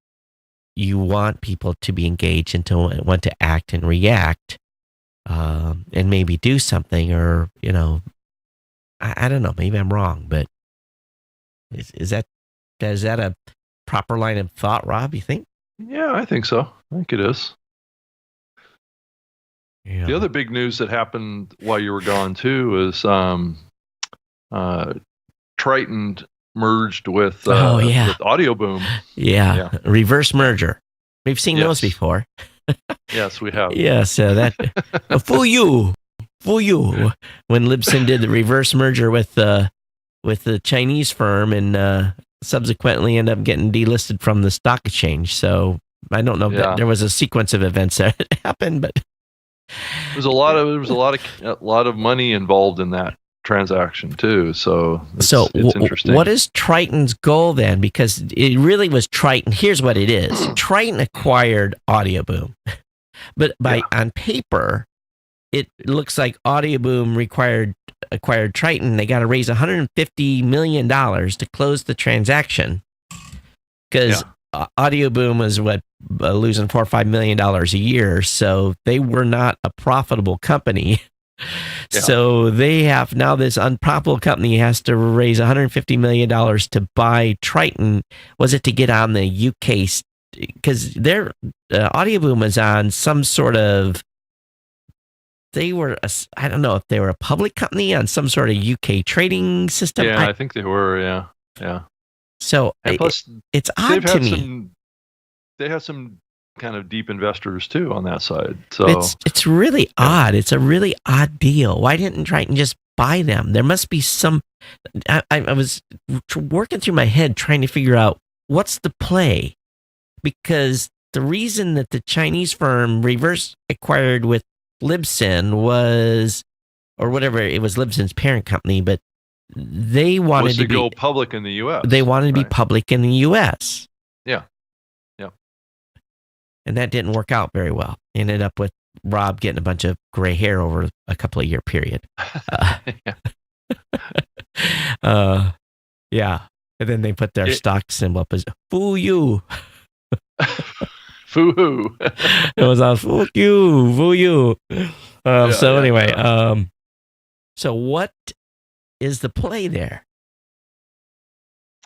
you want people to be engaged and to want to act and react, and maybe do something, or, I don't know, maybe I'm wrong, but is that a proper line of thought, Rob, you think? Yeah, I think so. I think it is. Yeah. The other big news that happened while you were gone too is Triton merged with Audio Boom. Yeah, reverse merger. We've seen those before. Yes, we have. Yeah, so that fool you. When Libsyn did the reverse merger with the Chinese firm, and subsequently ended up getting delisted from the stock exchange. So I don't know if there was a sequence of events that happened, but there was a lot of money involved in that transaction too. So it's interesting. What is Triton's goal then? Because it really was Triton. Here's what it is: Triton acquired Audio Boom, but on paper, it looks like Audio Boom acquired Triton. They got to raise $150 million to close the transaction, because Audio Boom was losing $4 or $5 million a year, so they were not a profitable company. So they have now, this unprofitable company has to raise $150 million to buy Triton. Was it to get on the UK? Because their Audio Boom was on some sort of, I don't know if they were a public company on some sort of UK trading system. Yeah, I think they were. Yeah. So plus, it's odd to me. They have some kind of deep investors too on that side. So it's really odd. It's a really odd deal. Why didn't Triton just buy them? There must be some. I was working through my head trying to figure out what's the play, because the reason that the Chinese firm reverse acquired with Libsyn was, or whatever, it was Libsyn's parent company, but they wanted to go public in the U.S. They wanted to be public in the U.S. Yeah. And that didn't work out very well. Ended up with Rob getting a bunch of gray hair over a couple of year period. Yeah. And then they put their stock symbol up as "Fool you." Foo-hoo. It was on "Fool you." Anyway, so what is the play there?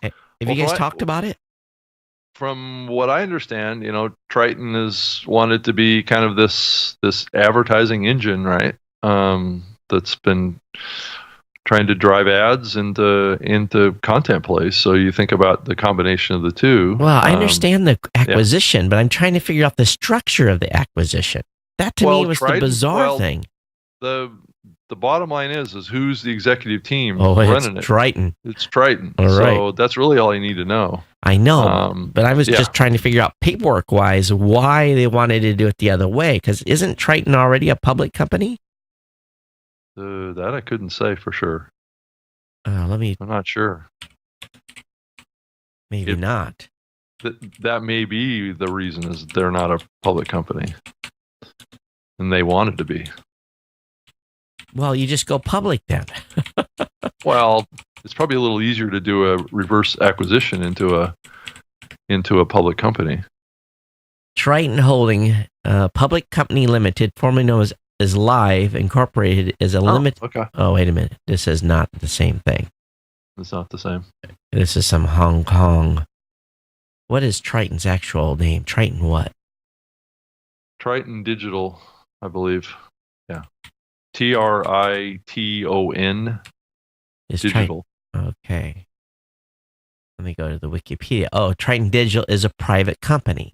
Have you guys talked about it? From what I understand, Triton has wanted to be kind of this advertising engine, right? That's been trying to drive ads into content plays. So you think about the combination of the two. Well, I understand the acquisition, but I'm trying to figure out the structure of the acquisition. That to me was the bizarre thing. The bottom line is who's the executive team running it? Triton. It's Triton. All right. So that's really all you need to know. I know, but I was just trying to figure out paperwork-wise why they wanted to do it the other way, because isn't Triton already a public company? That I couldn't say for sure. I'm not sure. Maybe not. That may be the reason, is they're not a public company, and they wanted to be. Well, you just go public then. Well, it's probably a little easier to do a reverse acquisition into a public company. Triton Holding, Public Company Limited, formerly known as Live Incorporated, is a limited. Okay. Oh, wait a minute. This is not the same thing. It's not the same. This is some Hong Kong. What is Triton's actual name? Triton what? Triton Digital, I believe. Yeah. Triton. Digital. Okay. Let me go to the Wikipedia. Oh, Triton Digital is a private company.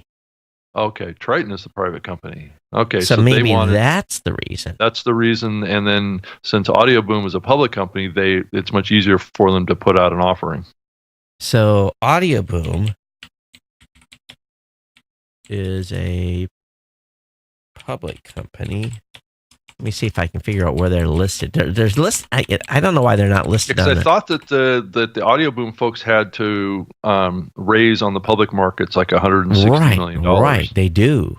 Okay, Triton is a private company. Okay, so maybe that's the reason. That's the reason. And then since Audio Boom is a public company, it's much easier for them to put out an offering. So Audio Boom is a public company. Let me see if I can figure out where they're listed. There's list. I don't know why they're not listed. Because I thought that the Audio Boom folks had to raise on the public markets like $160 million. Right, they do.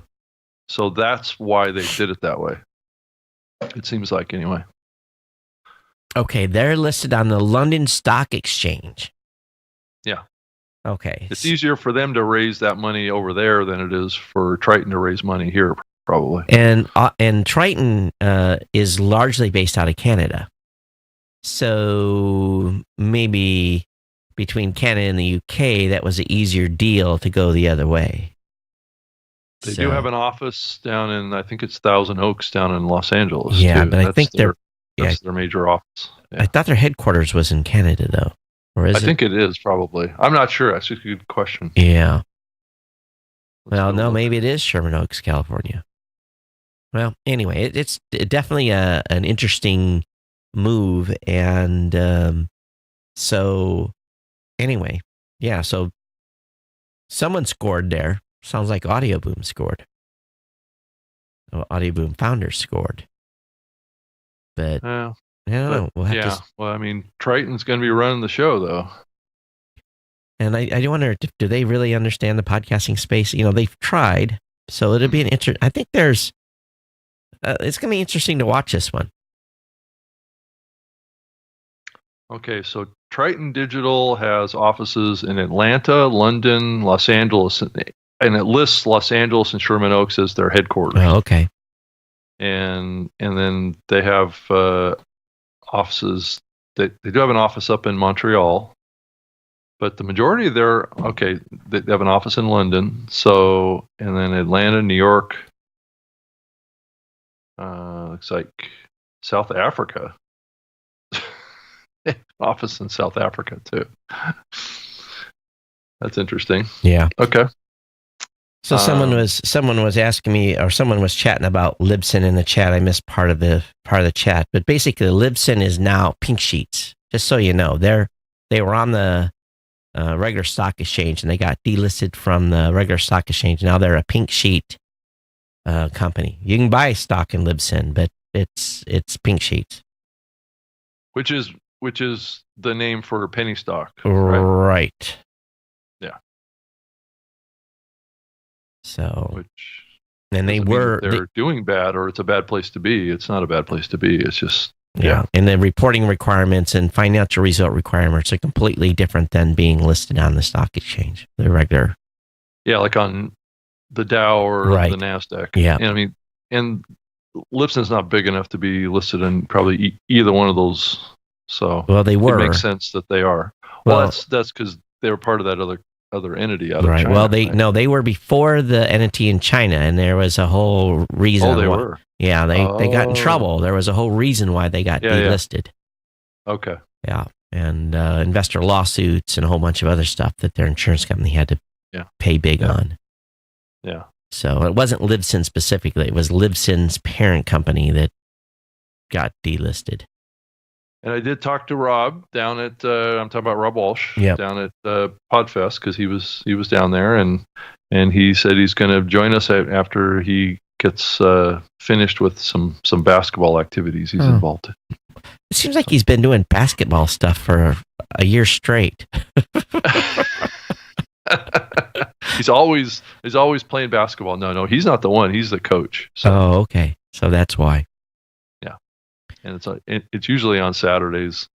So that's why they did it that way. It seems like, anyway. Okay, they're listed on the London Stock Exchange. Yeah. Okay. It's easier for them to raise that money over there than it is for Triton to raise money here, probably. And Triton is largely based out of Canada. So maybe between Canada and the UK, that was an easier deal to go the other way. They do have an office down in, I think it's Thousand Oaks down in Los Angeles. Yeah, too. but I think that's their major office. Yeah. I thought their headquarters was in Canada, though. Or is I think it is, probably. I'm not sure. That's a good question. Yeah. Well, no, maybe it is Sherman Oaks, California. Well, anyway, it's definitely an interesting move. And so, anyway, yeah, so someone scored there. Sounds like Audio Boom scored. Audio Boom founders scored. But I don't know. We'll have to. Well, I mean, Triton's going to be running the show, though. And I do wonder, do they really understand the podcasting space? You know, they've tried, so it'll be an I think there's. It's going to be interesting to watch this one. Okay, so Triton Digital has offices in Atlanta, London, Los Angeles, and it lists Los Angeles and Sherman Oaks as their headquarters. Oh, okay. And then they have offices. They do have an office up in Montreal, but the majority of they have an office in London. So, and then Atlanta, New York. Looks like South Africa. Office in South Africa too. That's interesting. Yeah. Okay. So someone was asking me, or someone was chatting about Libsyn in the chat. I missed part of the chat, but basically Libsyn is now Pink Sheets. Just so you know, they were on the regular stock exchange and they got delisted from the regular stock exchange. Now they're a Pink Sheet company. You can buy stock in Libsyn, but it's Pink Sheets, which is the name for penny stock, right? Yeah. So, and they're doing bad, or it's a bad place to be. It's not a bad place to be. It's just And the reporting requirements and financial result requirements are completely different than being listed on the stock exchange. The regular, like on the Dow or the Nasdaq. Yeah, and I mean, and Libsyn's not big enough to be listed in probably either one of those. So, they were. It makes sense that they are. Well, that's because they were part of that other entity out of China. Well, they were before the entity in China, and there was a whole reason. Oh, they were. Yeah, they got in trouble. There was a whole reason why they got delisted. Yeah. Okay. Yeah, and investor lawsuits and a whole bunch of other stuff that their insurance company had to pay big on. Yeah. So it wasn't Libsyn specifically; it was Libsyn's parent company that got delisted. And I did talk to Rob down at I'm talking about Rob Walsh down at Podfest, because he was down there, and he said he's going to join us after he gets finished with some basketball activities he's involved in. It seems like he's been doing basketball stuff for a year straight. He's always playing basketball. No, he's not the one. He's the coach. So. Oh, okay. So that's why. And it's usually on Saturdays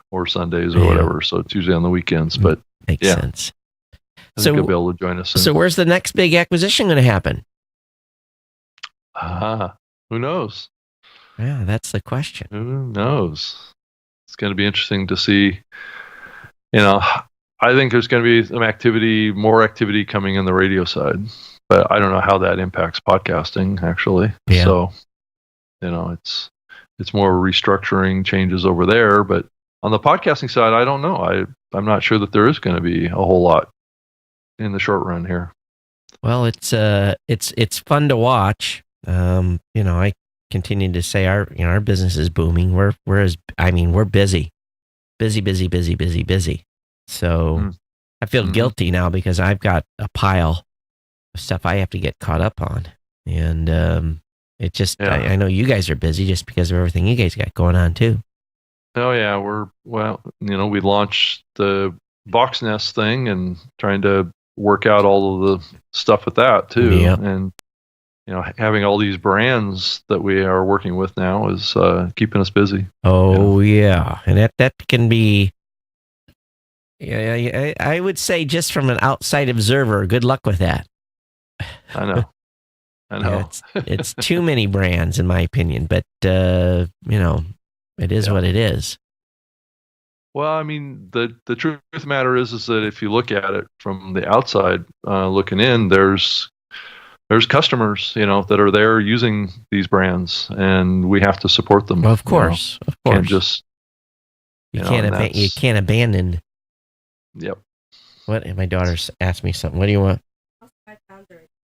or Sundays or whatever, so it's usually on the weekends. But makes sense. I think he'll be able to join us. So where's the next big acquisition going to happen? Who knows? Yeah, that's the question. Who knows? It's going to be interesting to see. I think there's going to be more activity coming in the radio side, but I don't know how that impacts podcasting actually. Yeah. So, it's more restructuring changes over there, but on the podcasting side, I don't know. I'm not sure that there is going to be a whole lot in the short run here. Well, it's fun to watch. I continue to say our business is booming. We're busy. So I feel guilty now because I've got a pile stuff I have to get caught up on. And it just, Yeah. I know you guys are busy just because of everything you guys got going on too. Oh yeah, we launched the Box Nest thing and trying to work out all of the stuff with that too. Yep. And having all these brands that we are working with now is keeping us busy. Oh yeah, and that can be. Yeah, I would say just from an outside observer, good luck with that. I know. Yeah, it's too many brands in my opinion, but it is what it is. Well, I mean, the truth of the matter is that if you look at it from the outside looking in, there's customers, that are there using these brands, and we have to support them. Well, of course, of course. Can't just you can't abandon. Yep. What? My daughter's asked me something. What do you want?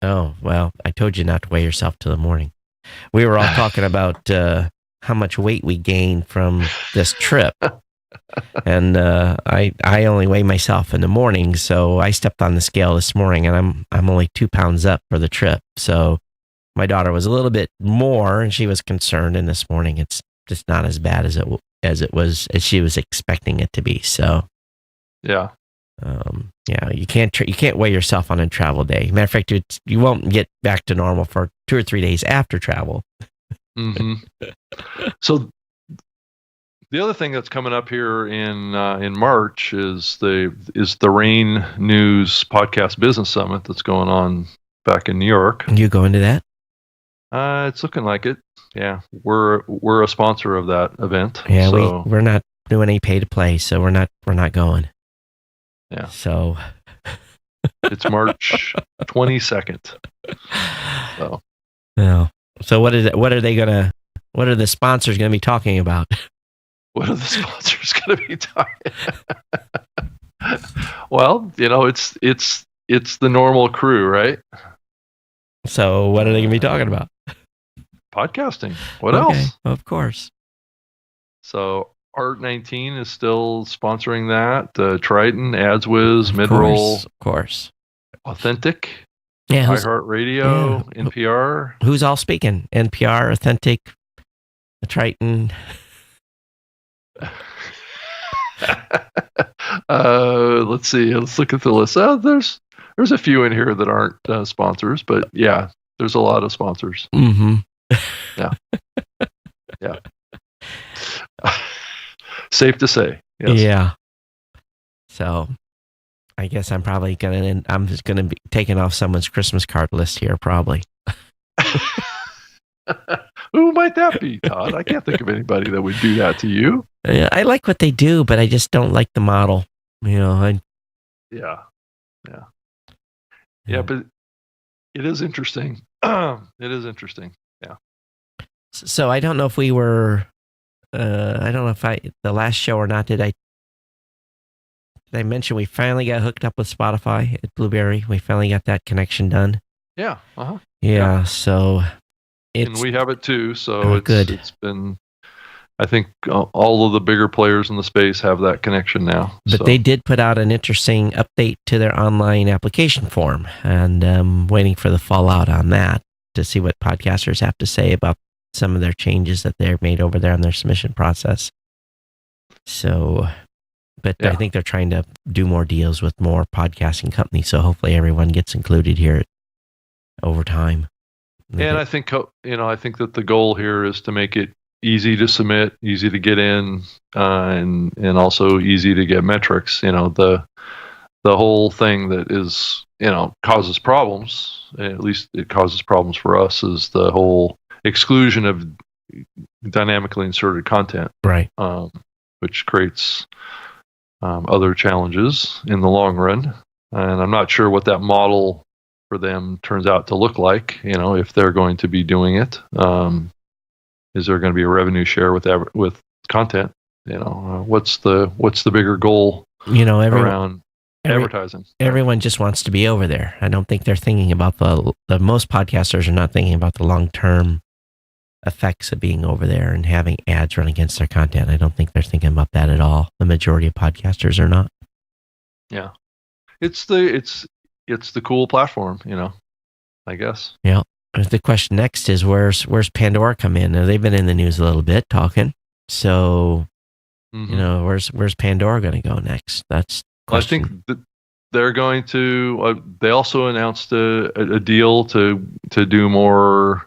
Oh, well, I told you not to weigh yourself till the morning. We were all talking about how much weight we gained from this trip. And I only weigh myself in the morning, so I stepped on the scale this morning, and I'm only 2 pounds up for the trip. So my daughter was a little bit more, and she was concerned. And this morning, it's just not as bad as as she was expecting it to be. So yeah, you can't weigh yourself on a travel day. Matter of fact, you won't get back to normal for 2 or 3 days after travel. Mm-hmm. So the other thing that's coming up here in March is the Rain News Podcast Business Summit that's going on back in New York. You going to that? It's looking like it. Yeah, we're a sponsor of that event. Yeah, so we're not doing any pay to play, so we're not going. Yeah. So it's March 22nd. So. No. So what are the sponsors gonna be talking about? What are the sponsors going to be talking? Well, it's the normal crew, right? So what are they going to be talking about? Podcasting. What else? Of course. So Art19 is still sponsoring that. Triton, AdsWiz, Midroll. Of course. Authentic. Yeah. iHeartRadio, NPR. Who's all speaking? NPR, Authentic, Triton. Let's see. Let's look at the list. There's a few in here that aren't sponsors, but yeah, there's a lot of sponsors. Mm-hmm. Yeah. Yeah. Safe to say. Yes. Yeah. So, I guess I'm just gonna be taking off someone's Christmas card list here, probably. Who might that be, Todd? I can't think of anybody that would do that to you. I like what they do, but I just don't like the model. Yeah, but it is interesting. It is interesting. Yeah. So I don't know if we were. I don't know if the last show or not. Did I mention we finally got hooked up with Spotify at Blueberry? We finally got that connection done. Yeah. Uh-huh. Yeah. So. And we have it too, so good. It's been, I think all of the bigger players in the space have that connection now. But they did put out an interesting update to their online application form, and I'm waiting for the fallout on that to see what podcasters have to say about some of their changes that they've made over there on their submission process. So, but I think they're trying to do more deals with more podcasting companies, so hopefully everyone gets included here over time. And I think that the goal here is to make it easy to submit, easy to get in, and also easy to get metrics. The whole thing that is causes problems. At least it causes problems for us. Is the whole exclusion of dynamically inserted content, right? Which creates other challenges in the long run. And I'm not sure what that model for them turns out to look like, if they're going to be doing it. Is there going to be a revenue share with content? What's the bigger goal around advertising? Everyone just wants to be over there. I don't think they're thinking about the most podcasters are not thinking about the long-term effects of being over there and having ads run against their content. I don't think they're thinking about that at all. The majority of podcasters are not. Yeah. It's the cool platform, I guess. Yeah. The question next is where's Pandora come in? Now, they've been in the news a little bit talking. So, where's Pandora going to go next? That's the Well, I question. think that they're going to. They also announced a deal to do more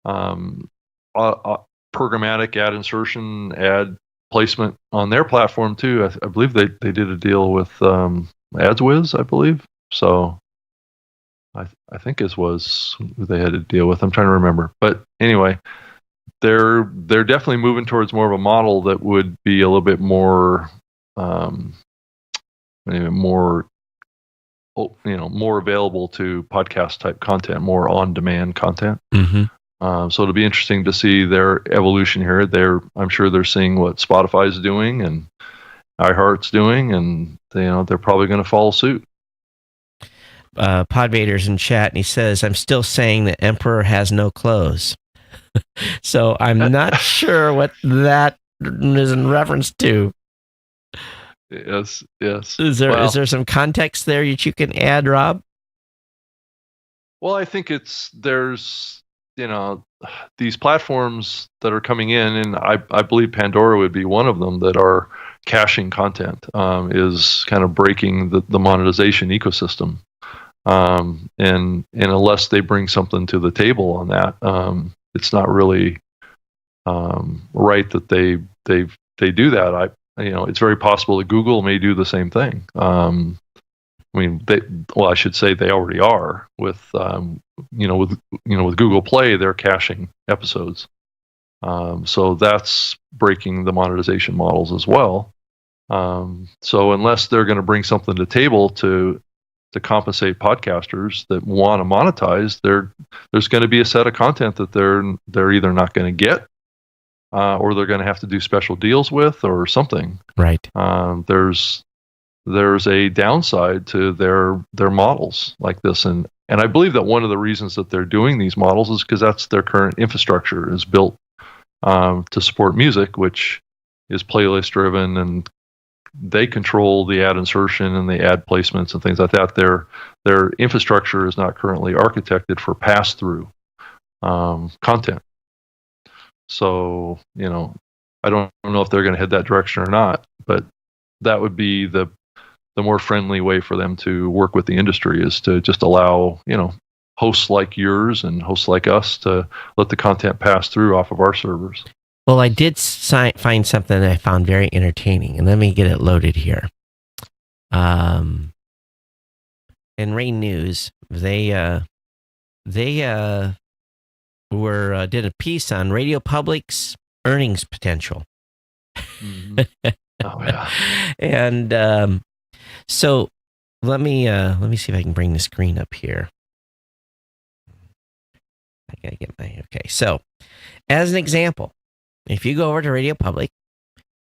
programmatic ad insertion, ad placement on their platform too. I believe they did a deal with AdsWiz, I believe. So I think it was who they had to deal with. I'm trying to remember, but anyway, they're definitely moving towards more of a model that would be a little bit more, more, more available to podcast type content, more on demand content. So it'll be interesting to see their evolution here. I'm sure they're seeing what Spotify's doing and iHeart's doing, and they're probably going to follow suit. Podvader's in chat, and he says, "I'm still saying the Emperor has no clothes." So I'm not sure what that is in reference to. Yes. Is there some context there that you can add, Rob? Well, I think there's these platforms that are coming in, and I believe Pandora would be one of them that are caching content, is kind of breaking the monetization ecosystem. And unless they bring something to the table on that, it's not really right that they do that. It's very possible that Google may do the same thing. I should say they already are with Google Play. They're caching episodes, so that's breaking the monetization models as well. So unless they're going to bring something to the table to compensate podcasters that want to monetize, there's going to be a set of content that they're either not going to get, or they're going to have to do special deals with, or something. Right. There's a downside to their models like this, and I believe that one of the reasons that they're doing these models is because that's their current infrastructure is built to support music, which is playlist driven, and they control the ad insertion and the ad placements and things like that. Their infrastructure is not currently architected for pass through content. So I don't know if they're going to head that direction or not, but that would be the more friendly way for them to work with the industry, is to just allow hosts like yours and hosts like us to let the content pass through off of our servers. Well, I did find something that I found very entertaining, and let me get it loaded here. In Rain News, they did a piece on Radio Public's earnings potential. Mm-hmm. Oh yeah. And so let me see if I can bring the screen up here. I gotta get okay. So, as an example, if you go over to Radio Public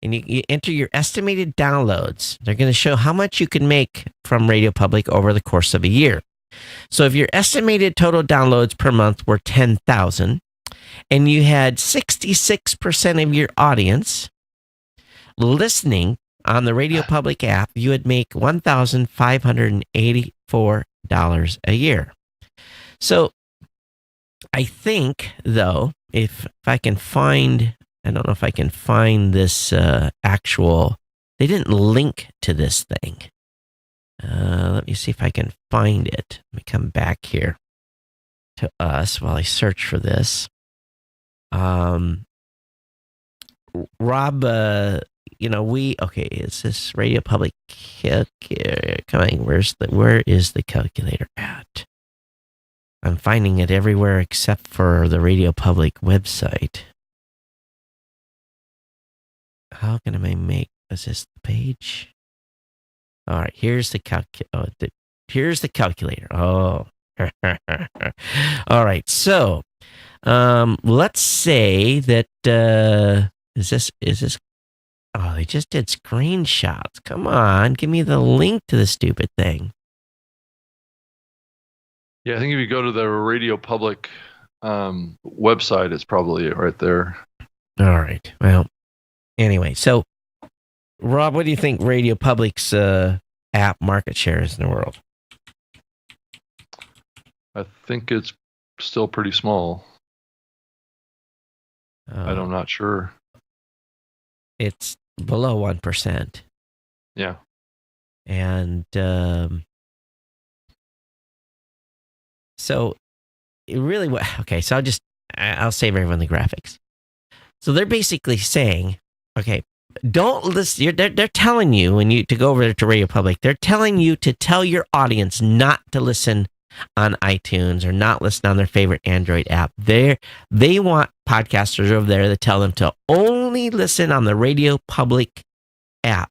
and you enter your estimated downloads, they're going to show how much you can make from Radio Public over the course of a year. So if your estimated total downloads per month were 10,000 and you had 66% of your audience listening on the Radio Public app, you would make $1,584 a year. So I think, though, if I can find, I don't know if I can find this actual, they didn't link to this thing. Let me see if I can find it. Let me come back here to us while I search for this. Rob, okay, is this Radio Public calculator? Come on, where is the calculator at? I'm finding it everywhere except for the Radio Public website. How can I is this the page? All right, here's the here's the calculator. Oh. All right, so let's say that is this oh, they just did screenshots. Come on, give me the link to the stupid thing. Yeah, I think if you go to the Radio Public website, it's probably right there. All right. Well, anyway, so Rob, what do you think Radio Public's app market share is in the world? I think it's still pretty small. I'm not sure. It's below 1%. Yeah. And so it really, okay, so I'll save everyone the graphics. So they're basically saying, okay, don't listen. They're telling you to go over to Radio Public. They're telling you to tell your audience not to listen on iTunes or not listen on their favorite Android app. They want podcasters over there that tell them to only listen on the Radio Public app.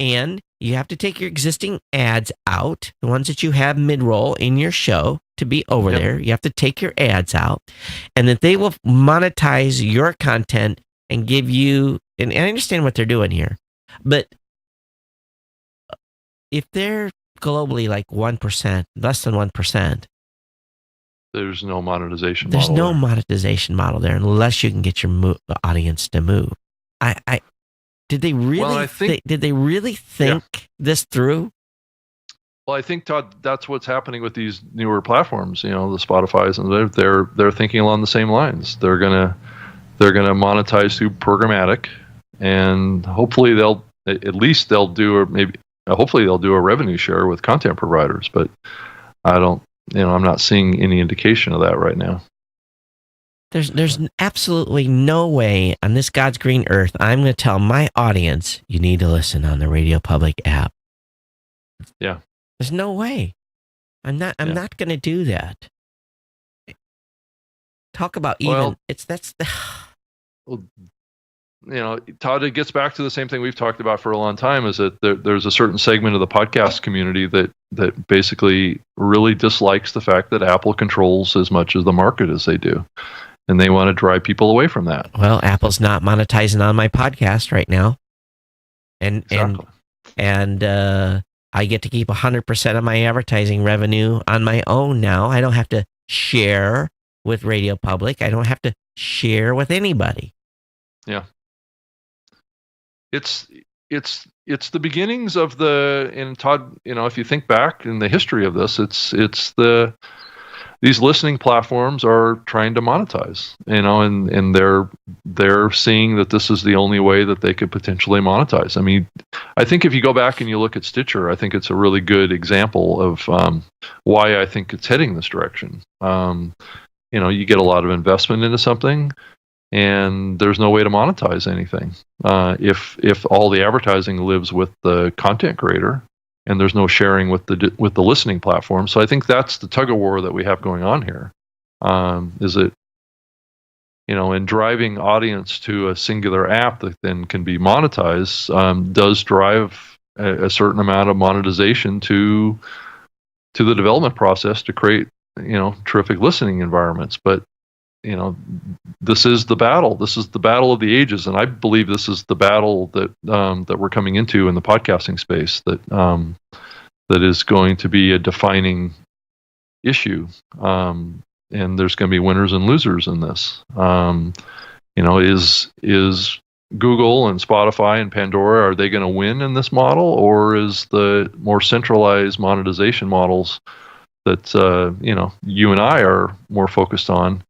And you have to take your existing ads out, the ones that you have mid-roll in your show to be over there. You have to take your ads out, and that they will monetize your content and give you, and I understand what they're doing here, but if they're globally like 1%, less than 1%, there's no monetization there's model. No monetization model there unless you can get your audience to move. Did they really? Well, did they really think this through? Well, I think, Todd, that's what's happening with these newer platforms. The Spotify's, and they're thinking along the same lines. They're gonna monetize through programmatic, and hopefully they'll do, or maybe hopefully they'll do a revenue share with content providers. But I'm not seeing any indication of that right now. There's absolutely no way on this God's green earth I'm going to tell my audience you need to listen on the Radio Public app. Yeah. There's no way. I'm not going to do that. Talk about even Todd, it gets back to the same thing we've talked about for a long time, is that there's a certain segment of the podcast community that basically really dislikes the fact that Apple controls as much of the market as they do. And they want to drive people away from that. Well, Apple's not monetizing on my podcast right now. And I get to keep 100% of my advertising revenue on my own now. I don't have to share with Radio Public. I don't have to share with anybody. Yeah. It's the beginnings of and Todd, if you think back in the history of this, these listening platforms are trying to monetize, and they're seeing that this is the only way that they could potentially monetize. I mean, I think if you go back and you look at Stitcher, I think it's a really good example of why I think it's heading this direction. You get a lot of investment into something, and there's no way to monetize anything if all the advertising lives with the content creator, and there's no sharing with the listening platform. So I think that's the tug of war that we have going on here. Is it, in driving audience to a singular app that then can be monetized, does drive a certain amount of monetization to the development process to create, terrific listening environments. But this is the battle. This is the battle of the ages, and I believe this is the battle that we're coming into in the podcasting space. That is going to be a defining issue, and there's going to be winners and losers in this. Is Google and Spotify and Pandora, are they going to win in this model, or is the more centralized monetization models that you and I are more focused on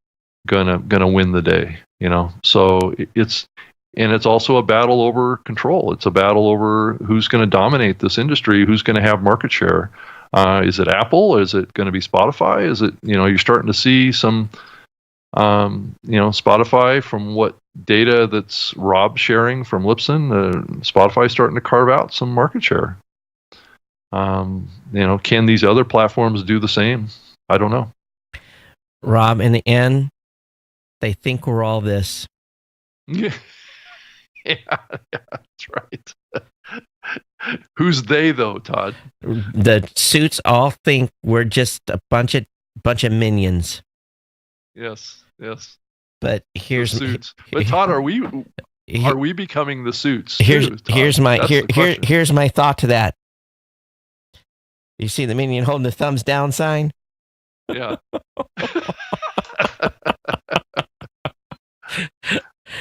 gonna win the day? So it's also a battle over control. It's a battle over who's going to dominate this industry, who's going to have market share. Is it Apple? Is it going to be Spotify? Is it, you're starting to see some Spotify, from what data that's Rob sharing from Lipson, Spotify starting to carve out some market share. Can these other platforms do the same? I don't know. Rob, in the end, they think we're all this. Yeah, that's right. Who's they though, Todd? The suits all think we're just a bunch of minions. Yes. But here's the suits. But Todd, are we becoming the suits? Here's my thought to that. You see the minion holding the thumbs down sign? Yeah.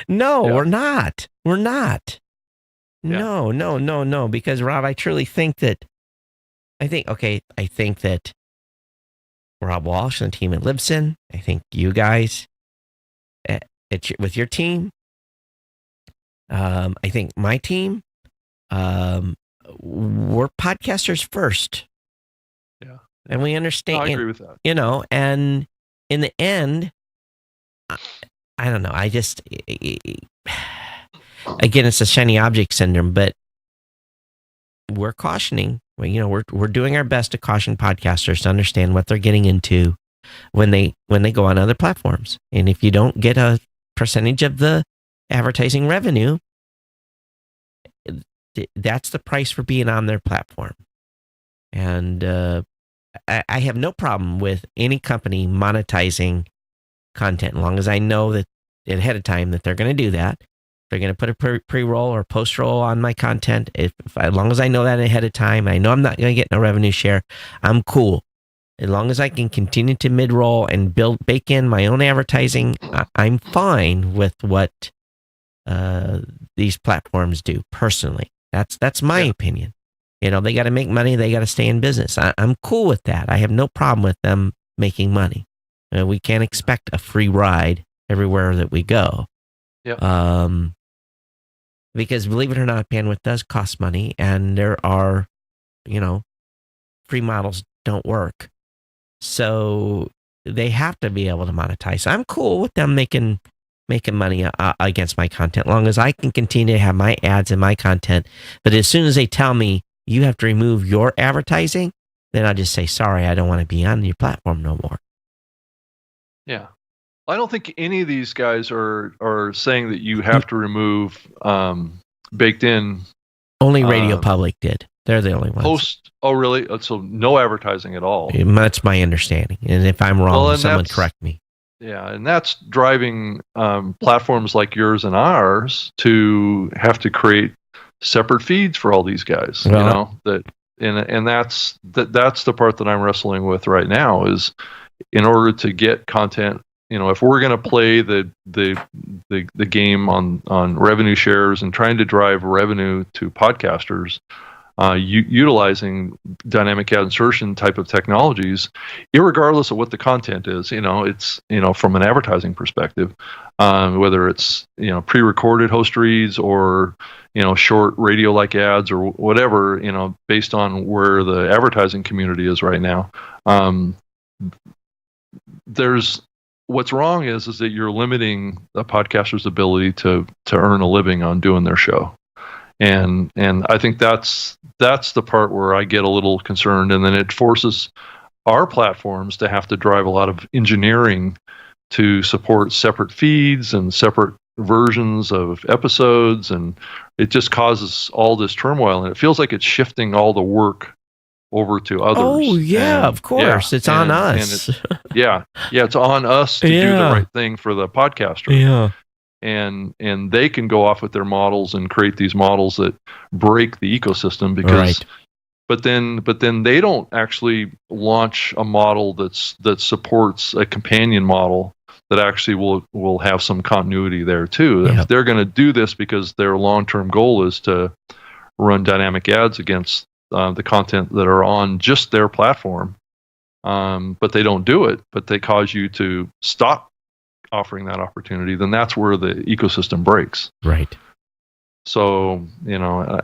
No, yeah. We're not. Yeah. No. Because Rob, I truly think that. I think that Rob Walsh and the team at Libsyn. I think you guys with your team. I think my team. We're podcasters first. Yeah. And we understand. I agree with that. And in the end, I don't know. I just, again, it's a shiny object syndrome, but we're cautioning. We're doing our best to caution podcasters to understand what they're getting into when they go on other platforms. And if you don't get a percentage of the advertising revenue, that's the price for being on their platform. And I have no problem with any company monetizing content, as long as I know that ahead of time that they're going to do that. They're going to put a pre-roll or post-roll on my content. As long as I know that ahead of time, I know I'm not going to get no revenue share, I'm cool. As long as I can continue to mid-roll and bake in my own advertising, I'm fine with what these platforms do personally. That's my opinion. They got to make money. They got to stay in business. I'm cool with that. I have no problem with them making money. We can't expect a free ride everywhere that we go. Yeah. Because believe it or not, bandwidth does cost money, and there are, free models don't work. So they have to be able to monetize. So I'm cool with them making money against my content, as long as I can continue to have my ads and my content. But as soon as they tell me you have to remove your advertising, then I'll just say, sorry, I don't want to be on your platform no more. Yeah. I don't think any of these guys are saying that you have to remove baked in. Only Radio Public did. They're the only ones. Oh, really? So no advertising at all. That's my understanding. And if I'm wrong, someone correct me. Yeah, and that's driving platforms like yours and ours to have to create separate feeds for all these guys. Well, And that's the part that I'm wrestling with right now, is in order to get content. If we're going to play the game on revenue shares and trying to drive revenue to podcasters, utilizing dynamic ad insertion type of technologies, irregardless of what the content is, it's from an advertising perspective, whether it's pre-recorded host reads or short radio-like ads or whatever, based on where the advertising community is right now. What's wrong is that you're limiting the podcaster's ability to earn a living on doing their show. And I think that's the part where I get a little concerned, and then it forces our platforms to have to drive a lot of engineering to support separate feeds and separate versions of episodes, and it just causes all this turmoil, and it feels like it's shifting all the work over to others. Oh yeah, of course. It's on us. It's on us to do the right thing for the podcaster. Yeah. And they can go off with their models and create these models that break the ecosystem because but then they don't actually launch a model that supports a companion model that actually will have some continuity there too. If they're going to do this because their long-term goal is to run dynamic ads against the content that are on just their platform, but they don't do it, but they cause you to stop offering that opportunity, then that's where the ecosystem breaks. Right. So, I'm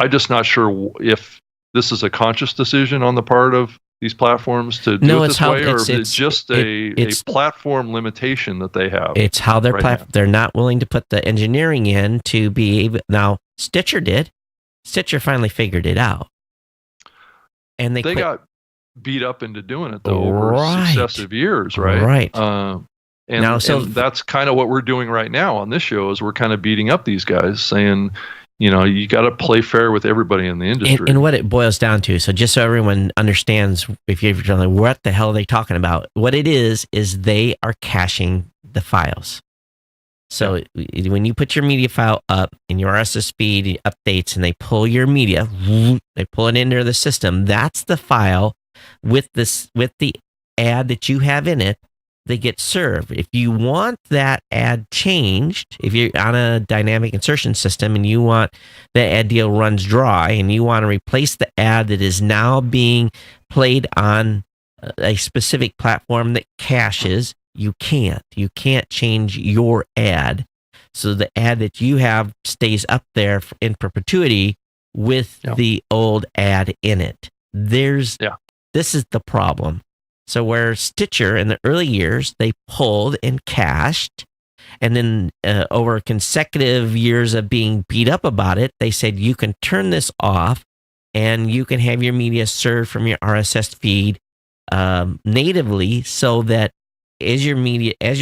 just not sure if this is a conscious decision on the part of these platforms to do it this way, or if it's just a platform limitation that they have. It's how they're not willing to put the engineering in to be able. Now, Stitcher did. Stitcher finally figured it out. And they got beat up into doing it though over successive years, right? Right. And that's kind of what we're doing right now on this show, is we're kind of beating up these guys, saying, you got to play fair with everybody in the industry. And what it boils down to, so just so everyone understands, if you're wondering what the hell are they talking about, what it is they are caching the files. So when you put your media file up in your RSS feed, it updates, and they pull your media, they pull it into the system. That's the file with the ad that you have in it. They get served. If you want that ad changed, if you're on a dynamic insertion system and you want the ad deal runs dry and you want to replace the ad that is now being played on a specific platform that caches, you can't. You can't change your ad. So the ad that you have stays up there in perpetuity with the old ad in it. This is the problem. So where Stitcher in the early years, they pulled and cached, and then over consecutive years of being beat up about it, they said you can turn this off and you can have your media served from your RSS feed natively, so that as your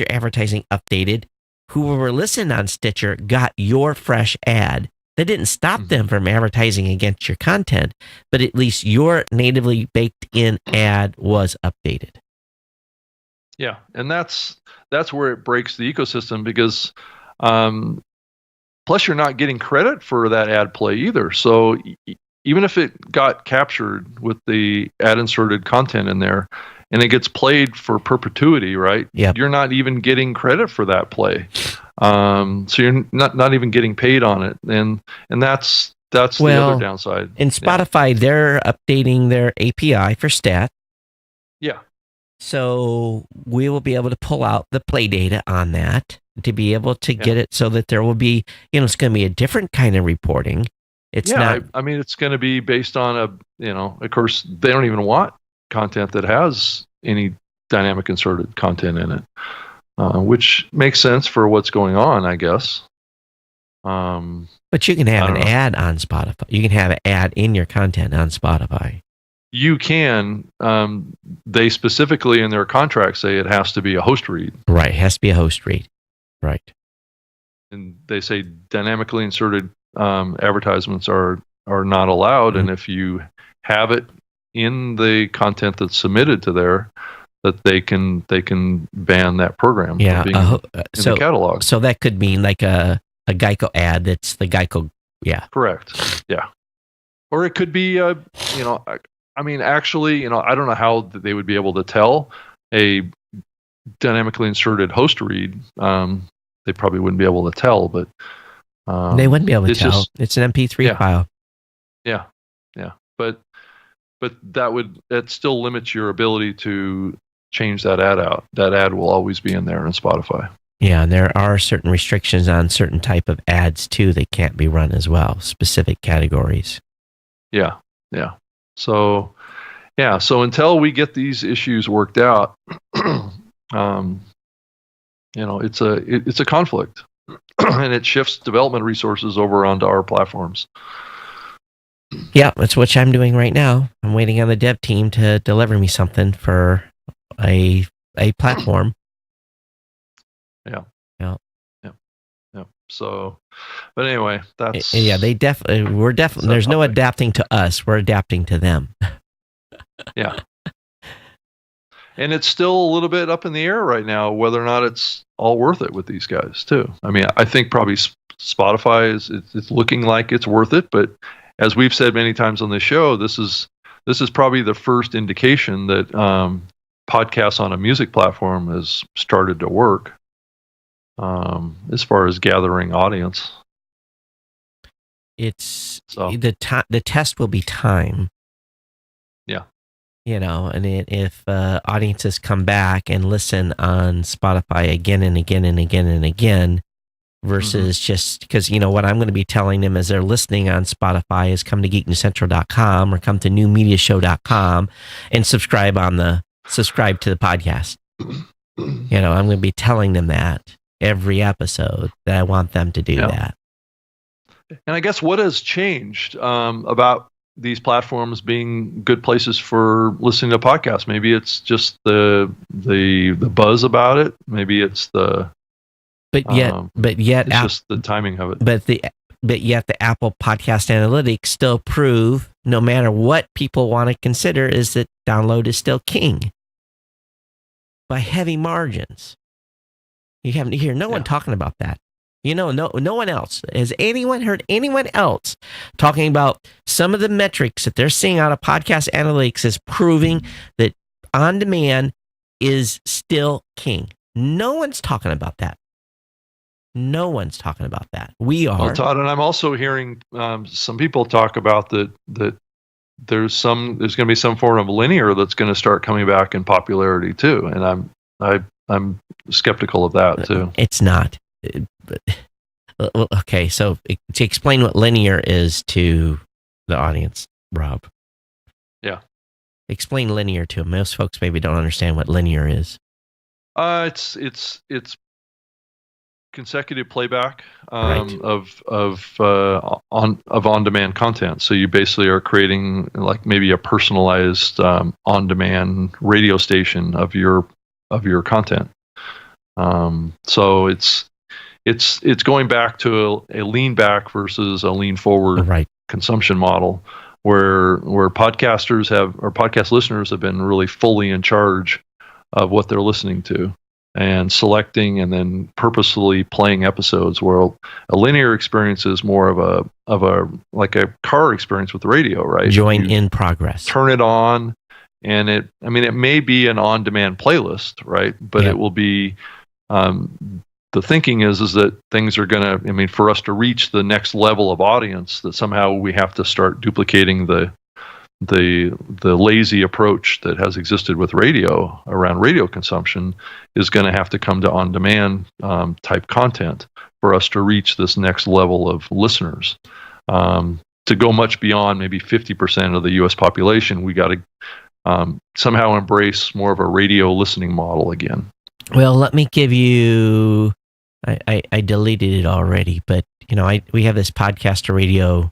advertising updated, whoever listened on Stitcher got your fresh ad. That didn't stop them from advertising against your content, but at least your natively baked in ad was updated. Yeah, and that's where it breaks the ecosystem, because plus you're not getting credit for that ad play either. So even if it got captured with the ad inserted content in there and it gets played for perpetuity, right? Yep. You're not even getting credit for that play. So you're not even getting paid on it. And that's the other downside. In Spotify, they're updating their API for stat. Yeah. So we will be able to pull out the play data on that to be able to get it, so that there will be, it's going to be a different kind of reporting. It's not. I mean, it's going to be based on of course, they don't even want content that has any dynamic inserted content in it, which makes sense for what's going on, I guess. But you can have an ad on Spotify. You can have an ad in your content on Spotify. You can. They specifically in their contract say it has to be a host read. Right, it has to be a host read. Right. And they say dynamically inserted advertisements are not allowed, and if you have it in the content that's submitted to there, that they can ban that program from being in the catalog. So that could mean like a Geico ad that's the Geico. Yeah. Correct. Yeah. Or it could be I mean, actually, I don't know how they would be able to tell a dynamically inserted host read. They probably wouldn't be able to tell, but they wouldn't be able to tell. It's an MP3 file. Yeah, yeah, but that still limits your ability to change that ad out. That ad will always be in there in Spotify. Yeah, and there are certain restrictions on certain type of ads too that can't be run as well, specific categories. Yeah, yeah. So until we get these issues worked out, it's a conflict, and it shifts development resources over onto our platforms. Yeah, that's what I'm doing right now. I'm waiting on the dev team to deliver me something for a platform. Yeah. Yeah. Yeah. Yeah. So, but anyway, that's they definitely there's no adapting to us. We're adapting to them. Yeah. And it's still a little bit up in the air right now whether or not it's all worth it with these guys too. I mean, I think probably Spotify it's looking like it's worth it, but as we've said many times on the show, this is probably the first indication that podcasts on a music platform has started to work as far as gathering audience. It's the test will be time. Yeah. And if audiences come back and listen on Spotify again and again and again and again, versus just because, what I'm going to be telling them as they're listening on Spotify is come to geeknewscentral.com or come to newmediashow.com and subscribe to the podcast. I'm going to be telling them that every episode that I want them to do that. And I guess what has changed about these platforms being good places for listening to podcasts? Maybe it's just the buzz about it. Maybe it's But yet, it's just the timing of it. But yet, the Apple Podcast Analytics still prove, no matter what people want to consider, is that download is still king by heavy margins. You haven't hear no one talking about that. No one else. Has anyone heard anyone else talking about some of the metrics that they're seeing out of Podcast Analytics is proving that on demand is still king? No one's talking about that. No one's talking about that. We are. Well, Todd, and I'm also hearing some people talk about that there's going to be some form of linear that's going to start coming back in popularity too, and I'm skeptical of that too. It's not. Okay, so to explain what linear is to the audience, Rob. Yeah. Explain linear to them. Most folks maybe don't understand what linear is. It's consecutive playback Right. of on-demand content. So you basically are creating like maybe a personalized on-demand radio station of your content. So it's going back to a lean back versus a lean forward Right. consumption model, where podcast listeners have been really fully in charge of what they're listening to and selecting and then purposefully playing episodes, where a linear experience is more of a like a car experience with the radio, right? Join in progress. Turn it on, and it may be an on-demand playlist, right? But Yep. it will be the thinking is that things are going to, for us to reach the next level of audience, that somehow we have to start duplicating the lazy approach that has existed with radio around radio consumption, is going to have to come to on-demand type content for us to reach this next level of listeners. To go much beyond maybe 50% of the U.S. population, we got to somehow embrace more of a radio listening model again. Well, let me give you. I deleted it already, but we have this podcast to radio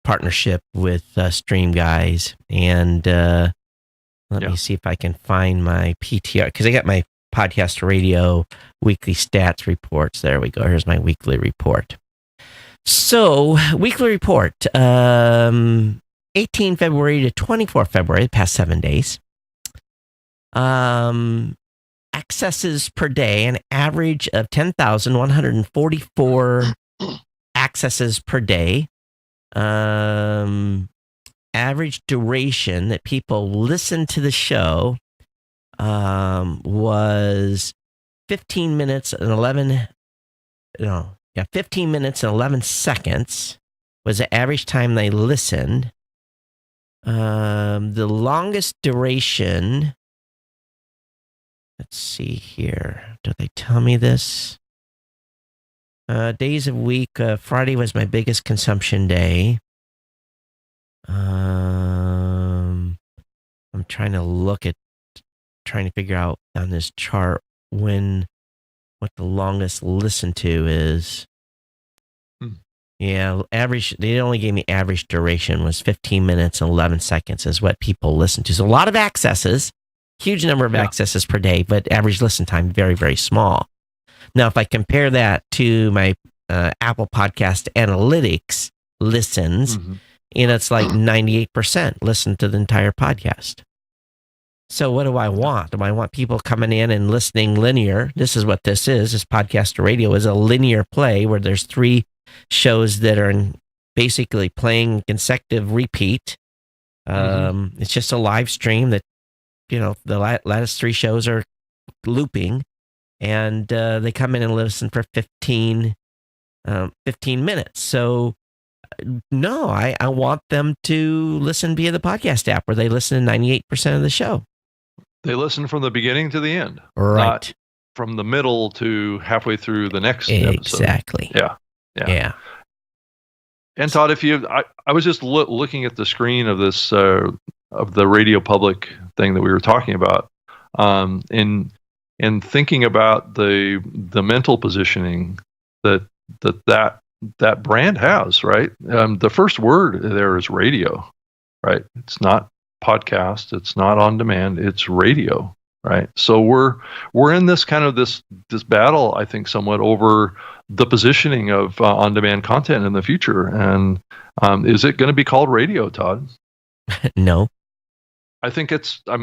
partnership with Stream Guys, and let me see if I can find my PTR, because I got my podcast to radio weekly stats reports. There we go. Here's my weekly report. So, weekly report, 18 February to 24 February, the past 7 days. Accesses per day, an average of 10,144 accesses per day. Average duration that people listened to the show was 15 minutes and 11 seconds was the average time they listened. The longest duration, let's see here. Do they tell me this? Days of week, Friday was my biggest consumption day. I'm trying to figure out on this chart what the longest listen to is. Yeah, average. They only gave me average duration was 15 minutes and 11 seconds is what people listen to. So a lot of accesses, huge number of accesses per day, but average listen time very, very small. Now, if I compare that to my Apple Podcast Analytics listens, it's like 98% listen to the entire podcast. So what do I want? Do I want people coming in and listening linear? This is what this is. This podcast radio is a linear play where there's 3 shows that are basically playing consecutive repeat. It's just a live stream that, the last 3 shows are looping, and they come in and listen for 15 minutes. So no, I want them to listen via the podcast app, where they listen to 98% of the show. They listen from the beginning to the end, right? Not from the middle to halfway through the next exactly. episode. Yeah. And Todd, I was just looking at the screen of this of the Radio Public thing that we were talking about, and thinking about the mental positioning that brand has, right? The first word there is radio, right? It's not podcast, it's not on demand, it's radio, right? So we're in this kind of this battle, I think, somewhat over the positioning of on-demand content in the future. And is it going to be called radio, Todd? No. I think it's. I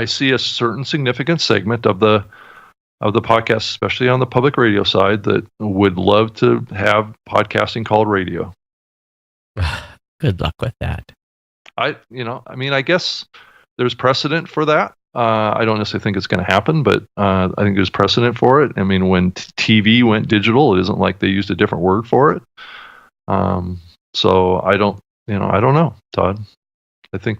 see a certain significant segment of the podcast, especially on the public radio side, that would love to have podcasting called radio. Good luck with that. I guess there's precedent for that. I don't necessarily think it's going to happen, but I think there's precedent for it. When TV went digital, it isn't like they used a different word for it. So I don't know, Todd. I think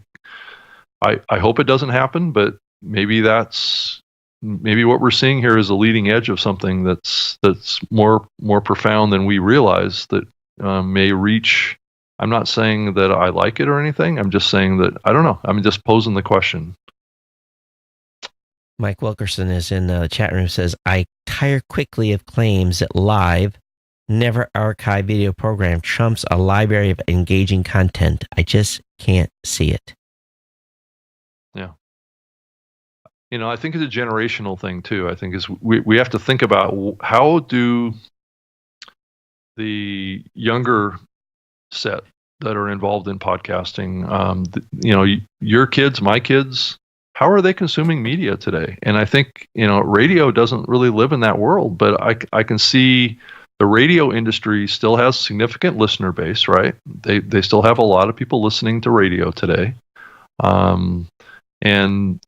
I hope it doesn't happen, but maybe what we're seeing here is a leading edge of something that's more profound than we realize, that may reach. I'm not saying that I like it or anything. I'm just saying that I don't know. I'm just posing the question. Mike Wilkerson is in the chat room, says, I tire quickly of claims that live, never archive video program trumps a library of engaging content. I just can't see it. Yeah. I think it's a generational thing too. I think is we have to think about how do the younger set that are involved in podcasting, your kids, my kids, how are they consuming media today? And I think, radio doesn't really live in that world, but I can see the radio industry still has significant listener base, right? They still have a lot of people listening to radio today. And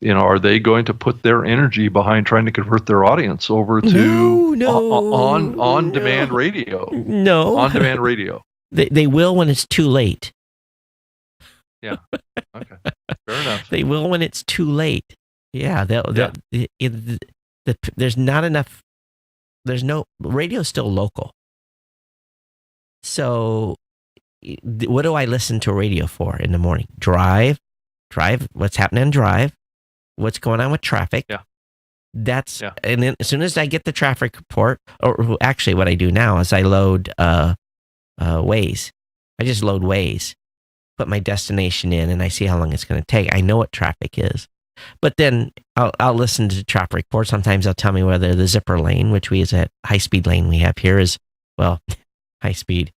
are they going to put their energy behind trying to convert their audience over to on demand radio? No, on demand radio. They will when it's too late. Yeah. Okay. Fair enough. They will when it's too late. Yeah. There's not enough. There's no radio's still local. So, what do I listen to radio for in the morning? Drive. What's happening on drive? What's going on with traffic? Yeah. And then as soon as I get the traffic report, or actually what I do now is I load Waze. I just load Waze, put my destination in, and I see how long it's going to take. I know what traffic is. But then I'll listen to the traffic report. Sometimes they'll tell me whether the zipper lane, which is a high-speed lane we have here, is, well, high-speed,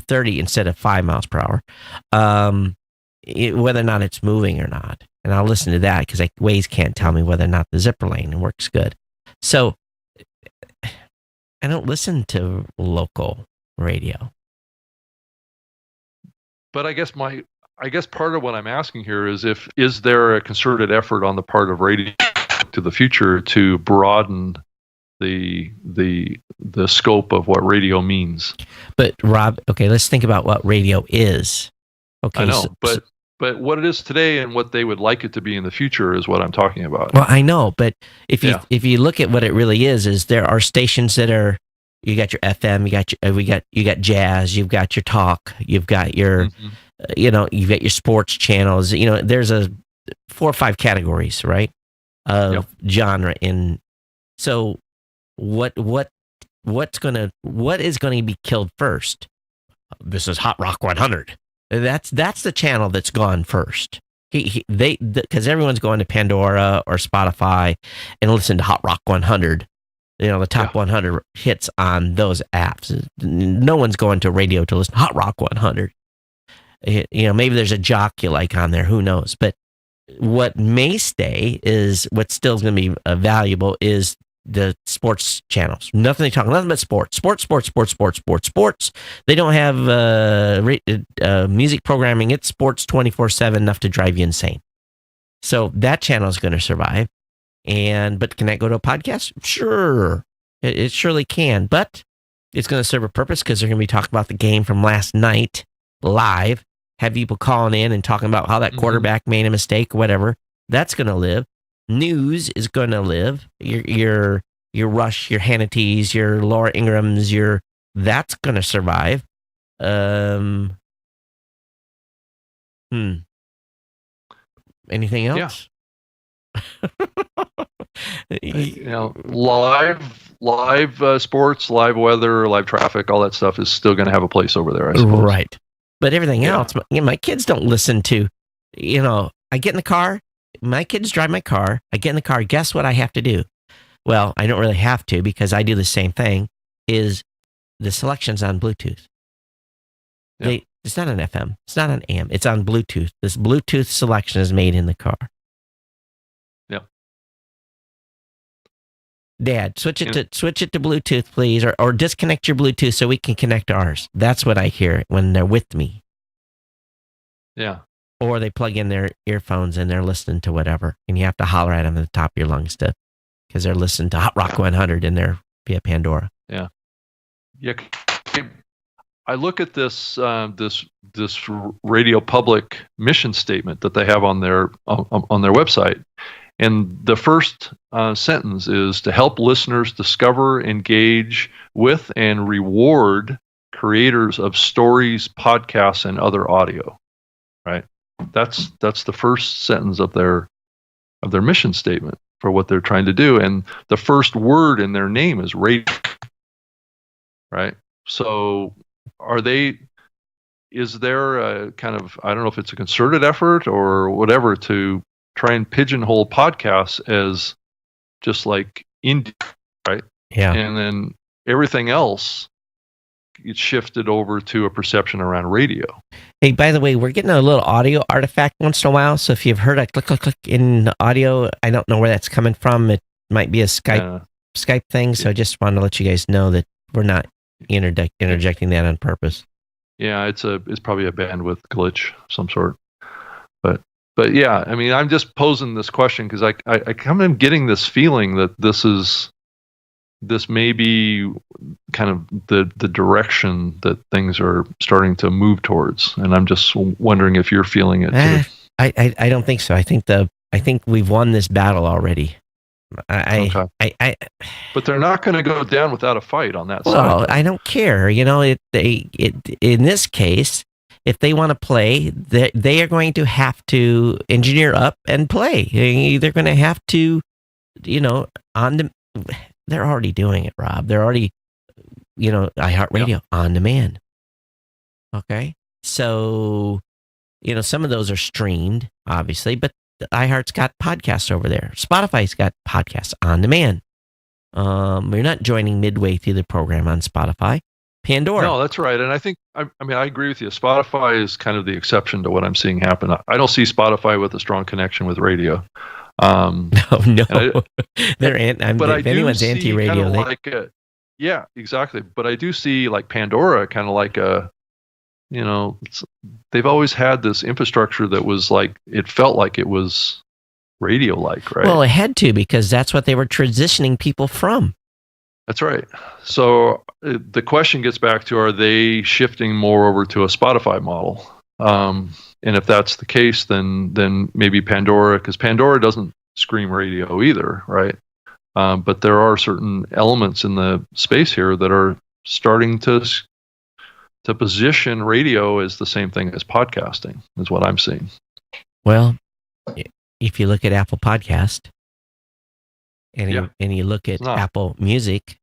30 instead of 5 miles per hour, whether or not it's moving or not. And I'll listen to that because Waze can't tell me whether or not the zipper lane works good. So I don't listen to local radio. But I guess part of what I'm asking here is there a concerted effort on the part of radio to the future to broaden the scope of what radio means? But Rob, okay, let's think about what radio is. Okay, I know, but what it is today and what they would like it to be in the future is what I'm talking about. Well, I know, but if you look at what it really is there are stations that are, you got your FM, you got jazz, you've got your talk, you've got your you've got your sports channels. There's 4 or 5 categories, right, of genre. In so what is going to be killed first? This is Hot Rock 100. That's the channel that's gone first. Because everyone's going to Pandora or Spotify and listen to Hot Rock 100. The top 100 hits on those apps. No one's going to radio to listen to Hot Rock 100. Maybe there's a jock you like on there. Who knows? But what may stay is what's still going to be valuable is the sports channels. Nothing but sports. They don't have music programming. It's sports 24/7, enough to drive you insane. So that channel is going to survive. But can that go to a podcast? Sure, it surely can. But it's going to serve a purpose because they're going to be talking about the game from last night live. Have people calling in and talking about how that quarterback made a mistake, whatever. That's going to live. News is going to live. Your Rush, your Hannity's, your Laura Ingram's, that's going to survive. Anything else? Yeah. Live sports, live weather, live traffic, all that stuff is still going to have a place over there, I suppose. Right. But everything else, my kids don't listen to, I get in the car, my kids drive my car, I get in the car, guess what I have to do? Well, I don't really have to because I do the same thing, is the selection's on Bluetooth. Yeah. It's not on FM, it's not on AM, it's on Bluetooth. This Bluetooth selection is made in the car. Yeah. Dad, switch it to Bluetooth, please, or disconnect your Bluetooth so we can connect ours. That's what I hear when they're with me. Yeah. Or they plug in their earphones and they're listening to whatever, and you have to holler at them at the top of your lungs because they're listening to Hot Rock 100 in their via Pandora. Yeah. Yeah. I look at this Radio Public mission statement that they have on their website, and the first sentence is to help listeners discover, engage with, and reward creators of stories, podcasts, and other audio. Right. That's the first sentence of their mission statement for what they're trying to do, and the first word in their name is radio. Right. So is there a kind of, I don't know if it's a concerted effort or whatever, to try and pigeonhole podcasts as just like indie, right? Yeah. And then everything else gets shifted over to a perception around radio. Hey, by the way, we're getting a little audio artifact once in a while. So if you've heard a click, click, click in the audio, I don't know where that's coming from. It might be a Skype thing. So I just wanted to let you guys know that we're not interjecting that on purpose. Yeah, it's probably a bandwidth glitch of some sort. But yeah, I mean, I'm just posing this question because I kind of am getting this feeling that this may be kind of the direction that things are starting to move towards, and I'm just wondering if you're feeling it too. I don't think so. I think we've won this battle already. But they're not going to go down without a fight on that side. Well, I don't care. You know, in this case, if they want to play, they are going to have to engineer up and play. They're going to have to, you know, they're already doing it, Rob. They're already, you know, iHeartRadio on demand. Okay. So, you know, some of those are streamed, obviously, but iHeart's got podcasts over there. Spotify's got podcasts on demand. You're not joining midway through the program on Spotify. Pandora. No, that's right. And I think, I mean, I agree with you. Spotify is kind of the exception to what I'm seeing happen. I don't see Spotify with a strong connection with radio. No. If anyone's anti-radio, yeah, exactly. But I do see like Pandora kind of like you know, they've always had this infrastructure that was like, it felt like it was radio-like, right? Well, it had to, because that's what they were transitioning people from. That's right. So the question gets back to, are they shifting more over to a Spotify model? And if that's the case, then maybe Pandora, because Pandora doesn't scream radio either, right? But there are certain elements in the space here that are starting to position radio as the same thing as podcasting, is what I'm seeing. Well, if you look at Apple Podcast and you look at Apple Music,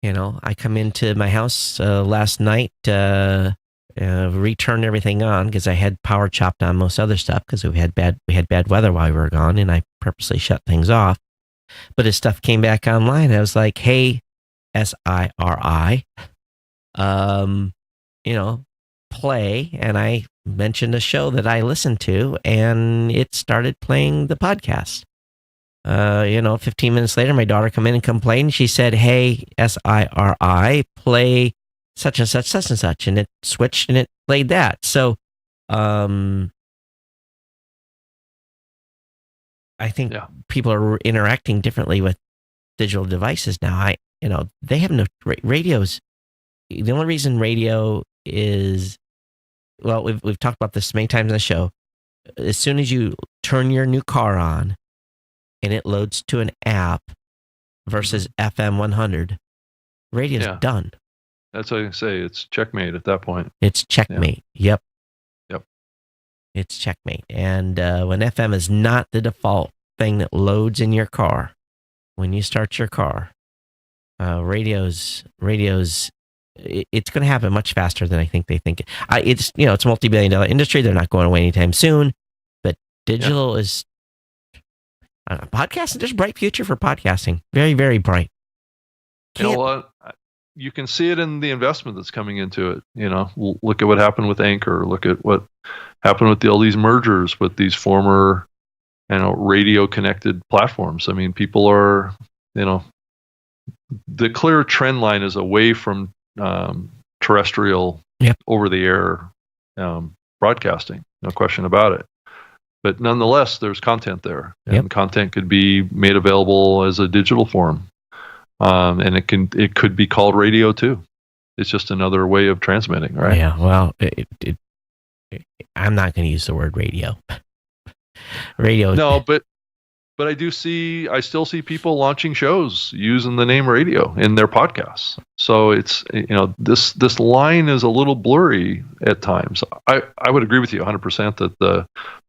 you know, I come into my house last night, returned everything on because I had power chopped on most other stuff because we had bad weather while we were gone, and I purposely shut things off. But as stuff came back online, I was like, "Hey, SIRI, you know, play," and I mentioned a show that I listened to, and it started playing the podcast. 15 minutes later, my daughter come in and complained. She said, "Hey, SIRI, play such and such, such and such," and it switched and it played that. So, I think people are interacting differently with digital devices now. They have no radios. The only reason radio is, well, we've talked about this many times on the show. As soon as you turn your new car on and it loads to an app versus FM 100, radio's done. That's what I say. It's checkmate at that point. It's checkmate. Yeah. Yep. It's checkmate. And when FM is not the default thing that loads in your car, when you start your car, radio's it's going to happen much faster than I think they think. It's a multi-billion-dollar industry. They're not going away anytime soon. But digital is podcasting. There's a bright future for podcasting. Very, very bright. You know what? You can see it in the investment that's coming into it. You know, look at what happened with Anchor. Look at what happened with all these mergers with these former, radio-connected platforms. I mean, people are, the clear trend line is away from terrestrial, over-the-air broadcasting. No question about it. But nonetheless, there's content there, and content could be made available as a digital form, and it could be called radio too. It's just another way of transmitting, right? Yeah. Well, I'm not going to use the word radio. Radio. No, but I still see people launching shows using the name radio in their podcasts. So it's, this line is a little blurry at times. I would agree with you 100% that the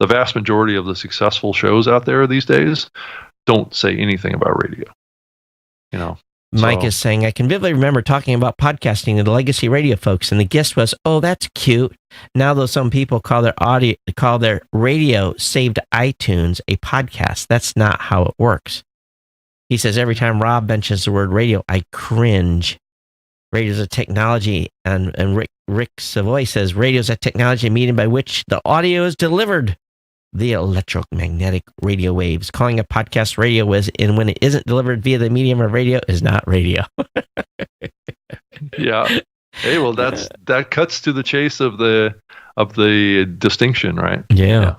vast majority of the successful shows out there these days don't say anything about radio. Mike is saying, I can vividly remember talking about podcasting to the legacy radio folks, and the guess was, "Oh, that's cute." Now, though, some people call their radio saved iTunes a podcast. That's not how it works. He says, every time Rob mentions the word radio, I cringe. Radio's a technology, and Rick Savoy says, radio's a technology and medium by which the audio is delivered. The electromagnetic radio waves. Calling a podcast radio and when it isn't delivered via the medium of radio is not radio. Yeah. Hey, well, that cuts to the chase of the distinction, right? Yeah.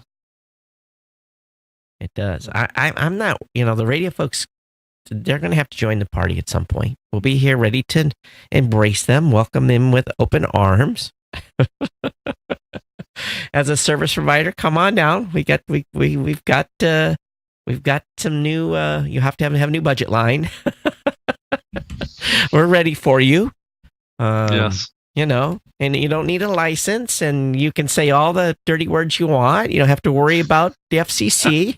It does. I'm not. The radio folks, they're going to have to join the party at some point. We'll be here ready to embrace them, welcome them with open arms. As a service provider, come on down. We've got some new. You have to have a new budget line. We're ready for you. Yes. And you don't need a license, and you can say all the dirty words you want. You don't have to worry about the FCC.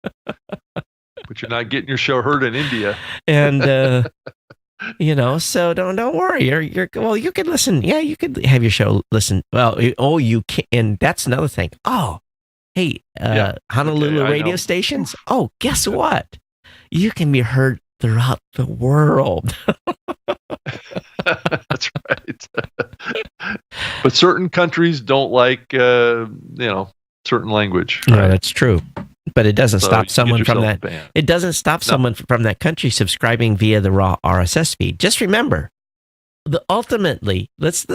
But you're not getting your show heard in India. And so don't worry. You could listen. Yeah, you could have your show listen. Well, you can. And that's another thing. Oh, hey, Honolulu radio stations. Oh, guess what? You can be heard throughout the world. That's right. But certain countries don't like, certain language. Right? Yeah, that's true. But it doesn't stop someone from that. Banned. It doesn't stop someone from that country subscribing via the raw RSS feed. Just remember, ultimately, let's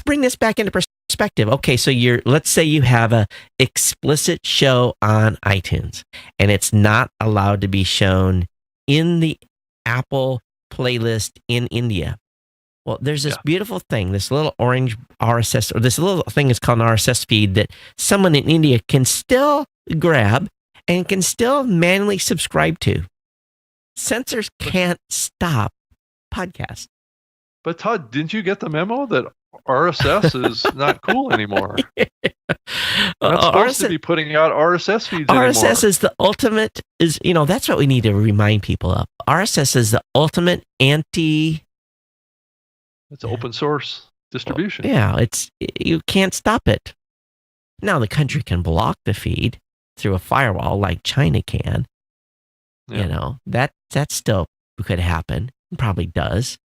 bring this back into perspective. Okay, so let's say you have a explicit show on iTunes, and it's not allowed to be shown in the Apple playlist in India. Well, there's this beautiful thing, this little orange RSS, or this little thing is called an RSS feed that someone in India can still grab and can still manually subscribe to. Censors can't stop podcasts. But Todd, didn't you get the memo that RSS is not cool anymore? We're not supposed to be putting out RSS feeds anymore. RSS is the ultimate, that's what we need to remind people of. RSS is the ultimate It's open source distribution. Yeah, you can't stop it. Now the country can block the feed through a firewall like China can. Yeah. That still could happen. It probably does.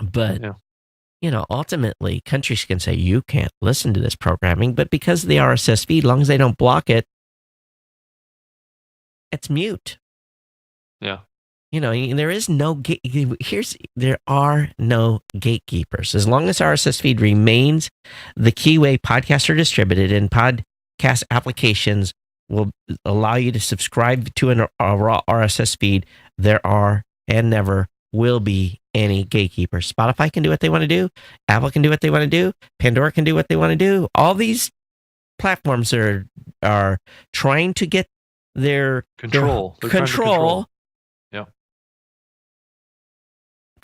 But ultimately countries can say you can't listen to this programming, but because of the RSS feed, as long as they don't block it, it's mute. Yeah. There are no gatekeepers. As long as RSS feed remains the key way podcasts are distributed, and podcast applications will allow you to subscribe to a raw RSS feed, there are and never will be any gatekeepers. Spotify can do what they want to do. Apple can do what they want to do. Pandora can do what they want to do. All these platforms are trying to get their control. They're control. Yeah.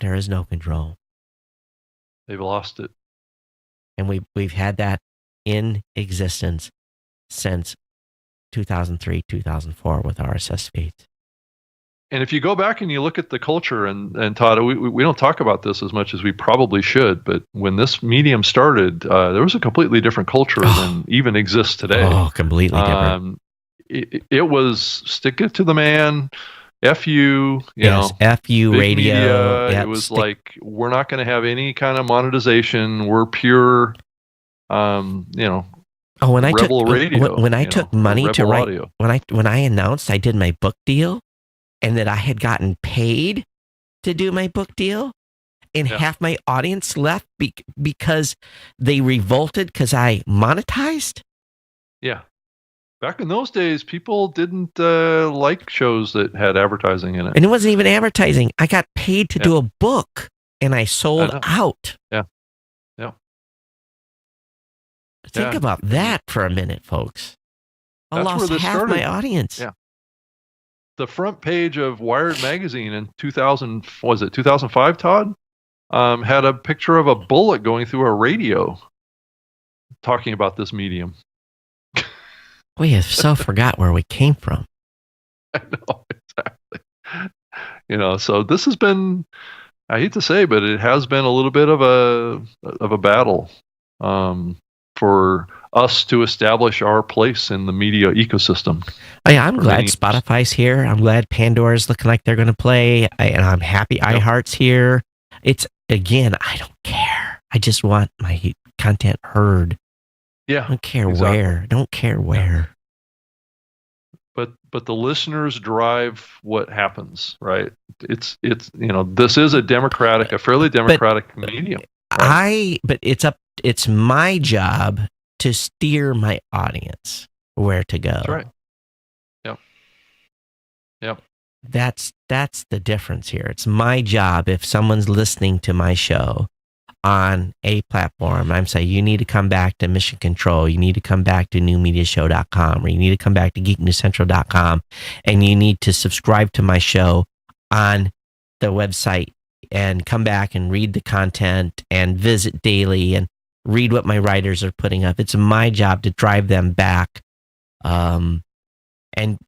There is no control. They've lost it. And we've had that in existence since 2003, 2004 with RSS feeds. And if you go back and you look at the culture, and Todd, we don't talk about this as much as we probably should, but when this medium started, there was a completely different culture than even exists today. Oh, completely different. It was stick it to the man, F you, F you radio. Media. Yep, it was like, we're not going to have any kind of monetization. We're pure, when I rebel radio. When I took money to write, audio. when I announced I did my book deal, and that I had gotten paid to do my book deal, and half my audience left because they revolted because I monetized. Yeah. Back in those days, people didn't like shows that had advertising in it. And it wasn't even advertising. I got paid to do a book, and I sold know. out. Yeah. Think about that for a minute, folks. I That's lost where this half started. my audience. Yeah. The front page of Wired magazine in 2005, Todd, had a picture of a bullet going through a radio, talking about this medium. We have so forgot where we came from. I know, exactly. So this has been, I hate to say, but it has been a little bit of a battle for us to establish our place in the media ecosystem. I'm glad Spotify's here. I'm glad Pandora's looking like they're going to play, and I'm happy iHeart's here. It's, again, I don't care. I just want my content heard. Yeah, I don't care where. Don't care where. But the listeners drive what happens, right? It's this is a fairly democratic medium. Right? But it's my job to steer my audience where to go. That's right. Yep. That's the difference here. It's my job, if someone's listening to my show on a platform, I'm saying, you need to come back to Mission Control, you need to come back to newmediashow.com, or you need to come back to geeknewscentral.com, and you need to subscribe to my show on the website and come back and read the content and visit daily and read what my writers are putting up. It's my job to drive them back and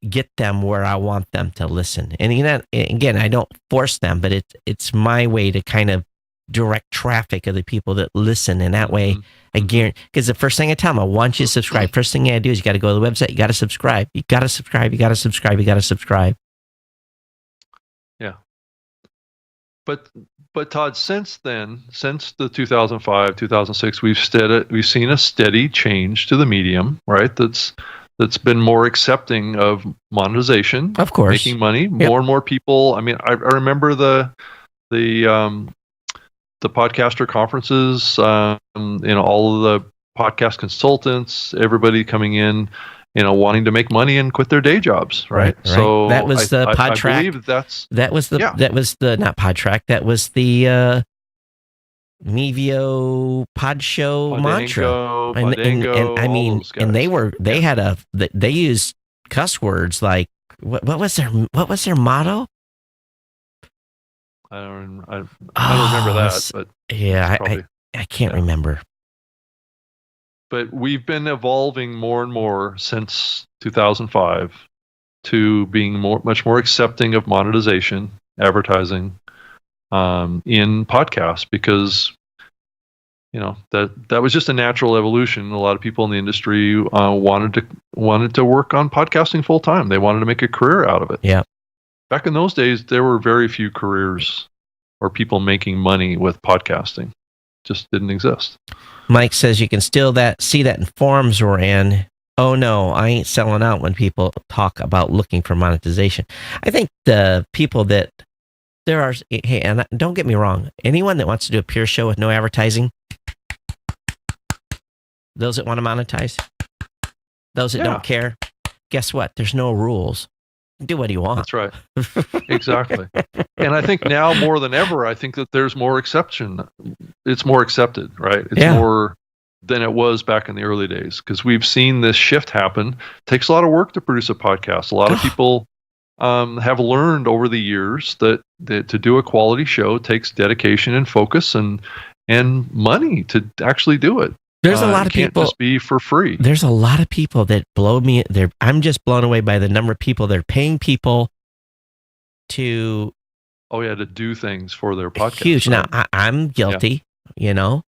get them where I want them to listen. And again, I don't force them, but it's my way to kind of direct traffic of the people that listen. And that way, I guarantee, because the first thing I tell them, I want you to subscribe. First thing I do is you got to go to the website, you got to subscribe. You got to subscribe, you got to subscribe, you got to subscribe. Yeah. But Todd, since then, since the 2005, 2006, we've seen a steady change to the medium, right? That's been more accepting of monetization, of course, making money. Yep. More and more people. I mean, I remember the podcaster conferences. All of the podcast consultants, everybody coming in, wanting to make money and quit their day jobs, right? So that was the PodTrack. I believe that was the not PodTrack. That was the Mevio Pod Show mantra. And I mean, and they used cuss words like what was their motto? I don't remember that, but yeah, I can't remember. But we've been evolving more and more since 2005 to being much more accepting of monetization, advertising in podcasts, because that was just a natural evolution. A lot of people in the industry wanted to work on podcasting full time. They wanted to make a career out of it. Yeah. Back in those days, there were very few careers or people making money with podcasting. Just didn't exist. Mike says you can still see that in forums we're in. Oh no, I ain't selling out when people talk about looking for monetization. I think the people that there are, hey, and don't get me wrong, anyone that wants to do a pure show with no advertising, those that want to monetize, those that don't care, guess what? There's no rules. Do what you want. That's right. Exactly. And I think now more than ever, I think that there's more exception. It's more accepted, right? It's more than it was back in the early days, because we've seen this shift happen. It takes a lot of work to produce a podcast. A lot of people have learned over the years that to do a quality show takes dedication and focus and money to actually do it. There's a lot of people. Can't just be for free. There's a lot of people that blow me. I'm just blown away by the number of people they're paying people to. To do things for their podcast. Huge. Right? Now I'm guilty. Yeah.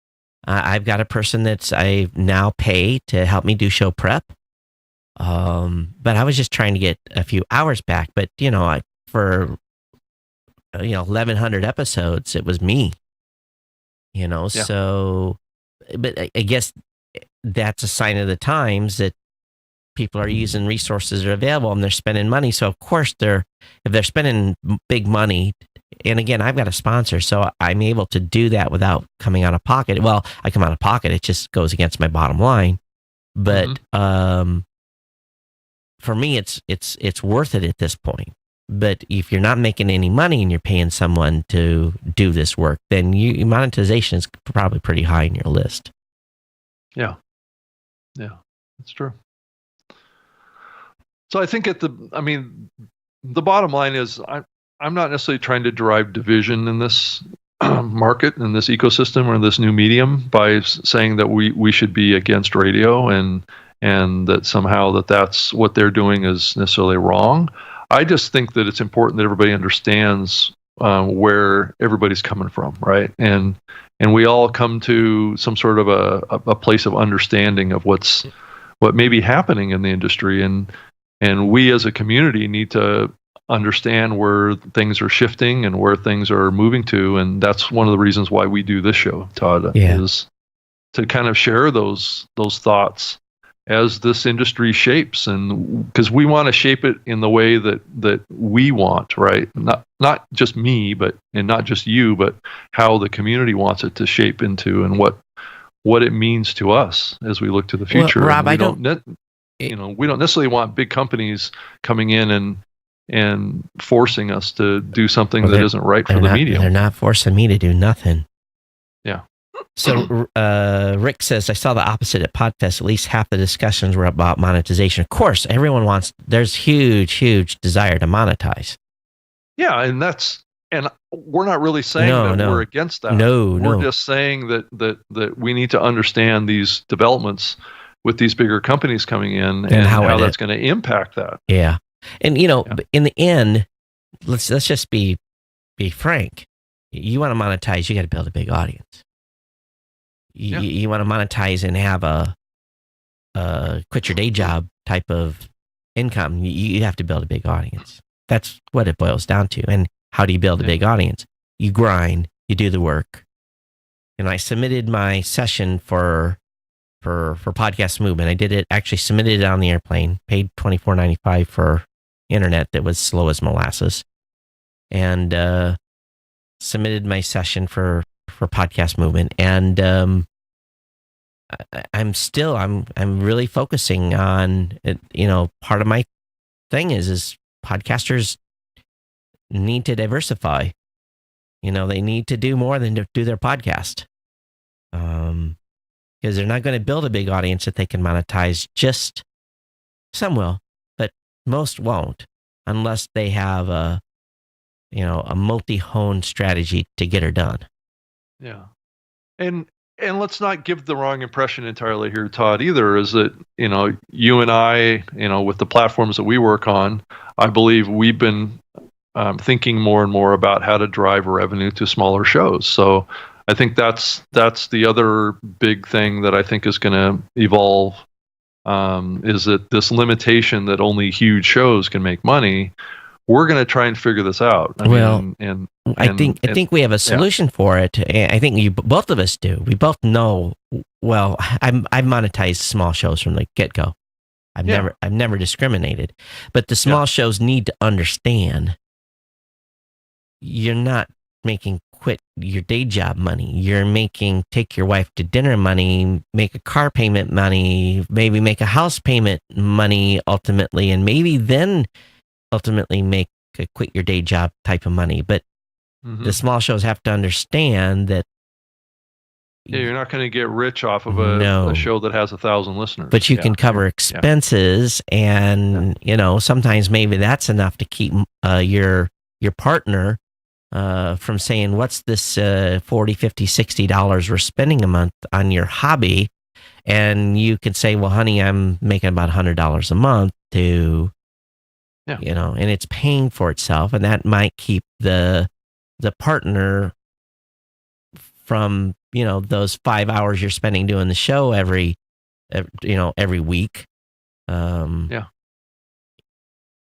I've got a person that I now pay to help me do show prep. But I was just trying to get a few hours back. But for 1,100 episodes, it was me. So. But I guess that's a sign of the times that people are using resources that are available and they're spending money. So of course if they're spending big money, and again, I've got a sponsor, so I'm able to do that without coming out of pocket. Well, I come out of pocket. It just goes against my bottom line. But for me, it's worth it at this point. But if you're not making any money and you're paying someone to do this work, then monetization is probably pretty high in your list. Yeah, that's true. So I think the bottom line is I'm not necessarily trying to drive division in this market, in this ecosystem, or this new medium by saying that we should be against radio and that somehow that's what they're doing is necessarily wrong. I just think that it's important that everybody understands where everybody's coming from, right? And we all come to some sort of a place of understanding of what may be happening in the industry, and we as a community need to understand where things are shifting and where things are moving to, and that's one of the reasons why we do this show, Todd, is to kind of share those thoughts as this industry shapes, and because we want to shape it in the way that we want, right? Not just me, and not just you, but how the community wants it to shape into, and what it means to us as we look to the future. Well, Rob, we don't necessarily want big companies coming in and forcing us to do something that isn't right for the medium. They're not forcing me to do nothing. Yeah. So Rick says, I saw the opposite at Podfest. At least half the discussions were about monetization. Of course, there's huge desire to monetize. Yeah, and we're not really saying we're against that. We're just saying that we need to understand these developments with these bigger companies coming in and how that's going to impact that. Yeah. And in the end, let's just be frank. You want to monetize, you got to build a big audience. You want to monetize and have a quit your day job type of income. You have to build a big audience. That's what it boils down to. And how do you build a big audience? You grind, you do the work. And I submitted my session for Podcast Movement. Submitted it on the airplane, paid $24.95 for internet that was slow as molasses, and submitted my session for Podcast Movement. And I'm really focusing on it. Part of my thing is podcasters need to diversify. They need to do more than do their podcast. Because they're not going to build a big audience that they can monetize. Just some will, but most won't, unless they have a multi-hone strategy to get her done. Yeah, and let's not give the wrong impression entirely here, Todd. Either is that you and I, with the platforms that we work on, I believe we've been thinking more and more about how to drive revenue to smaller shows. So I think that's the other big thing that I think is going to evolve, is that this limitation that only huge shows can make money. We're going to try and figure this out. I think we have a solution for it. I think both of us do. We both know. Well, I've monetized small shows from the get-go. I've never discriminated, but the small shows need to understand you're not making quit your day job money. You're making take your wife to dinner money, make a car payment money, maybe make a house payment money ultimately, and maybe then ultimately make a quit your day job type of money. But the small shows have to understand that you're not going to get rich off of a show that has 1,000 listeners. But you can cover expenses, and sometimes maybe that's enough to keep your partner from saying, what's this $40, $50, $60 we're spending a month on your hobby? And you could say, well, honey, I'm making about $100 a month to, and it's paying for itself. And that might keep the partner from, those 5 hours you're spending doing the show every week.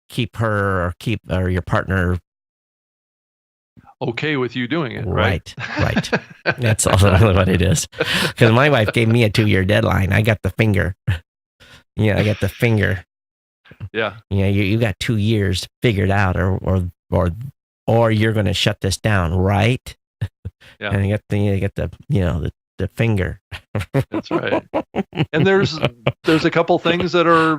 Keep her or your partner okay with you doing it, right? That's also what it is. Because my wife gave me a 2-year deadline. I got the finger. I got the finger. Yeah. You got 2 years figured out, or you're going to shut this down, right? Yeah. And you get the finger. That's right. And there's a couple things that are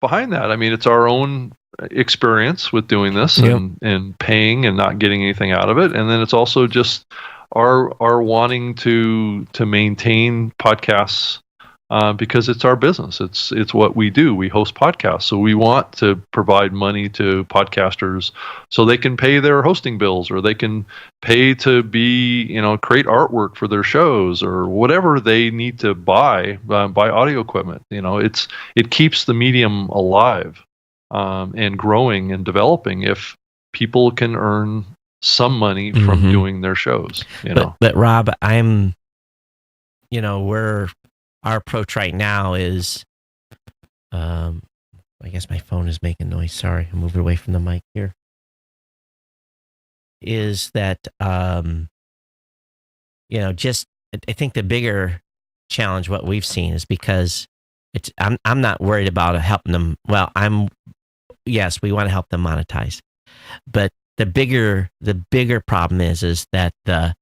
behind that. I mean, it's our own experience with doing this Yep. and paying and not getting anything out of it. And then it's also just our wanting to maintain podcasts because it's our business. It's what we do. We host podcasts, so we want to provide money to podcasters so they can pay their hosting bills, or they can pay to create artwork for their shows, or whatever they need to buy audio equipment. It keeps the medium alive and growing and developing if people can earn some money from doing their shows. But Rob, our approach right now is, I guess my phone is making noise. Sorry, I'm moving away from the mic here. Is that, I think the bigger challenge, what we've seen, is because I'm not worried about helping them. Well, yes, we want to help them monetize, but the bigger problem is that the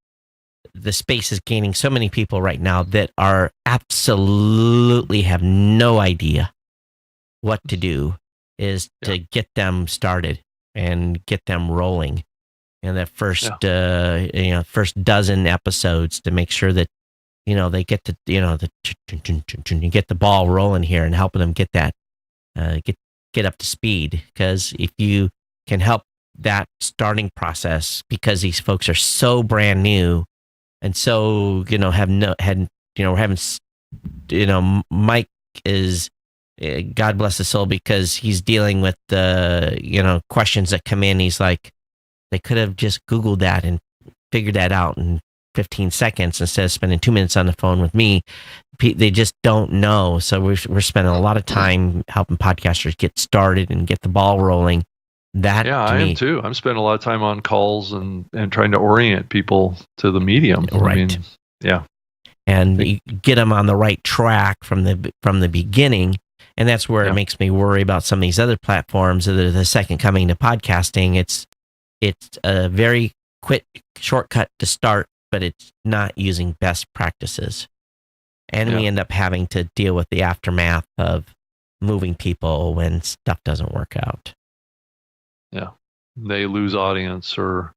space is gaining so many people right now that are absolutely have no idea what to do, is to get them started and get them rolling in that first first dozen episodes, to make sure that they get to get the ball rolling here and helping them get that get up to speed. Because if you can help that starting process, because these folks are so brand new. And so, Mike is, God bless his soul, because he's dealing with the, questions that come in. He's like, they could have just Googled that and figured that out in 15 seconds instead of spending 2 minutes on the phone with me. They just don't know. So we're spending a lot of time helping podcasters get started and get the ball rolling. I am too. I'm spending a lot of time on calls and trying to orient people to the medium. Right. And you get them on the right track from the beginning. And that's where it makes me worry about some of these other platforms that are the second coming to podcasting. It's a very quick shortcut to start, but it's not using best practices. And we end up having to deal with the aftermath of moving people when stuff doesn't work out. Yeah, they lose audience, or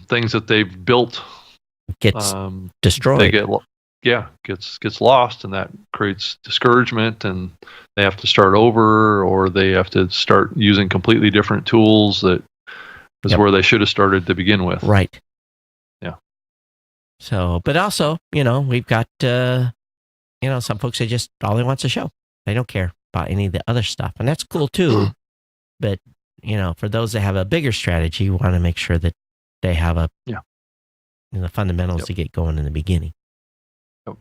things that they've built gets destroyed. They gets lost, and that creates discouragement, and they have to start over, or they have to start using completely different tools that is where they should have started to begin with. Right. Yeah. So, but also, we've got some folks that just all they want's a show. They don't care about any of the other stuff, and that's cool too. But, for those that have a bigger strategy, you want to make sure that they have the fundamentals to get going in the beginning. Yep.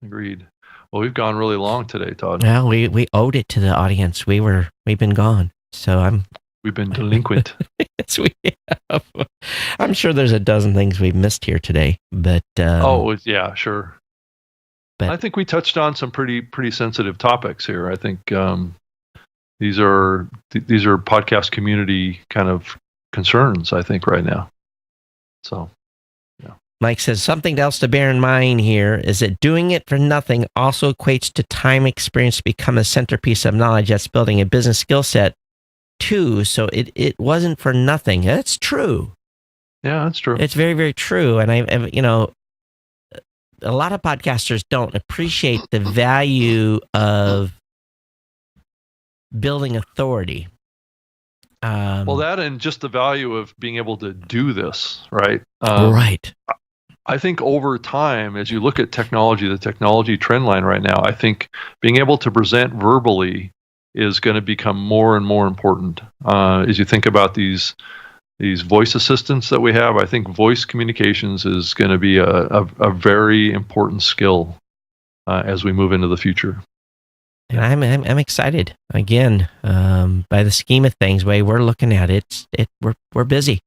Agreed. Well, we've gone really long today, Todd. Well, we owed it to the audience. We've been gone. So we've been delinquent. Yes, we have. I'm sure there's a dozen things we've missed here today, but sure. But I think we touched on some pretty sensitive topics here. I think these are podcast community kind of concerns, I think, right now. So, yeah. Mike says something else to bear in mind here is that doing it for nothing also equates to time experience to become a centerpiece of knowledge. That's building a business skill set too. So it wasn't for nothing. That's true. Yeah, that's true. It's very, very true. And a lot of podcasters don't appreciate the value of building authority. Well, that and just the value of being able to do this, right? Right. I think over time, as you look at technology, the technology trend line right now, I think being able to present verbally is going to become more and more important. As you think about these voice assistants that we have, I think voice communications is going to be a very important skill as we move into the future. And I'm excited again. By the scheme of things, way we're looking at it, we're busy.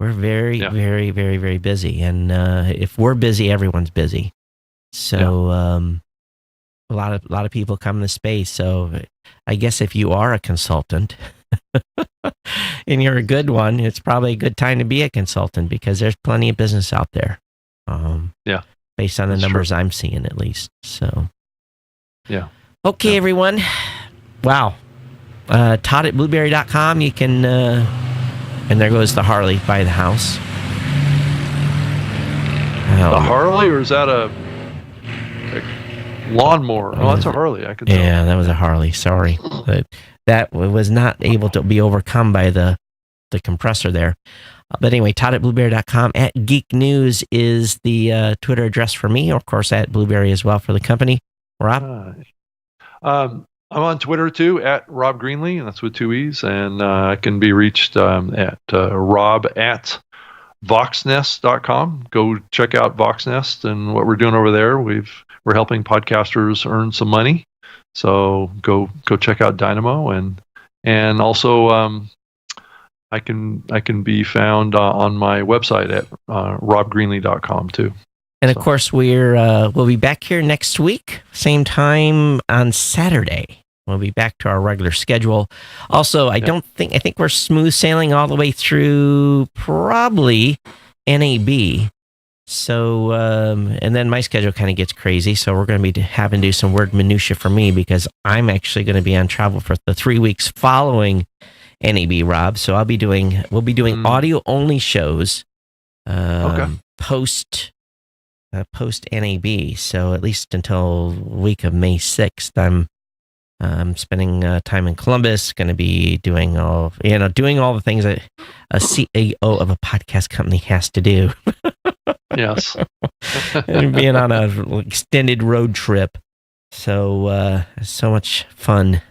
We're very, very, very, very busy. And if we're busy, everyone's busy. So a lot of people come in the space. So I guess if you are a consultant and you're a good one, it's probably a good time to be a consultant, because there's plenty of business out there. Based on the numbers I'm seeing, at least. So yeah. Okay, everyone. Wow. Todd at blueberry.com. You can, and there goes the Harley by the house. A Harley, or is that a lawnmower? Oh, that's a Harley. I could tell. Yeah, that was a Harley. Sorry. That was not able to be overcome by the compressor there. But anyway, Todd at blueberry.com. At Geek News is the Twitter address for me, or of course at Blueberry as well for the company. Rob? I'm on Twitter too, at Rob Greenlee, and that's with 2 E's. And I can be reached at rob at voxnest.com. Go check out Voxnest and what we're doing over there. We're helping podcasters earn some money. So go check out Dynamo, and also I can be found on my website at robgreenlee.com too. And of course, we'll be back here next week, same time on Saturday. We'll be back to our regular schedule. Also, I think we're smooth sailing all the way through probably NAB. So, and then my schedule kind of gets crazy. So we're going to be having to do some word minutia for me, because I'm actually going to be on travel for the 3 weeks following NAB, Rob. So we'll be doing audio only shows, post NAB. So at least until the week of May 6th, I'm spending time in Columbus. Going to be doing all the things that a CEO of a podcast company has to do. Yes. And being on an extended road trip. So much fun.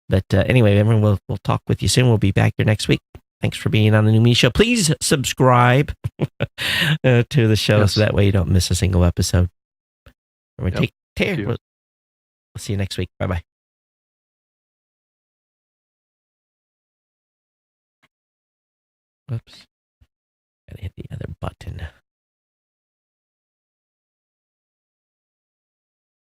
But anyway, everyone, we'll talk with you soon. We'll be back here next week. Thanks for being on the New Me Show. Please subscribe to the show so that way you don't miss a single episode. Take care. We'll see you next week. Bye-bye. Oops. Gotta hit the other button.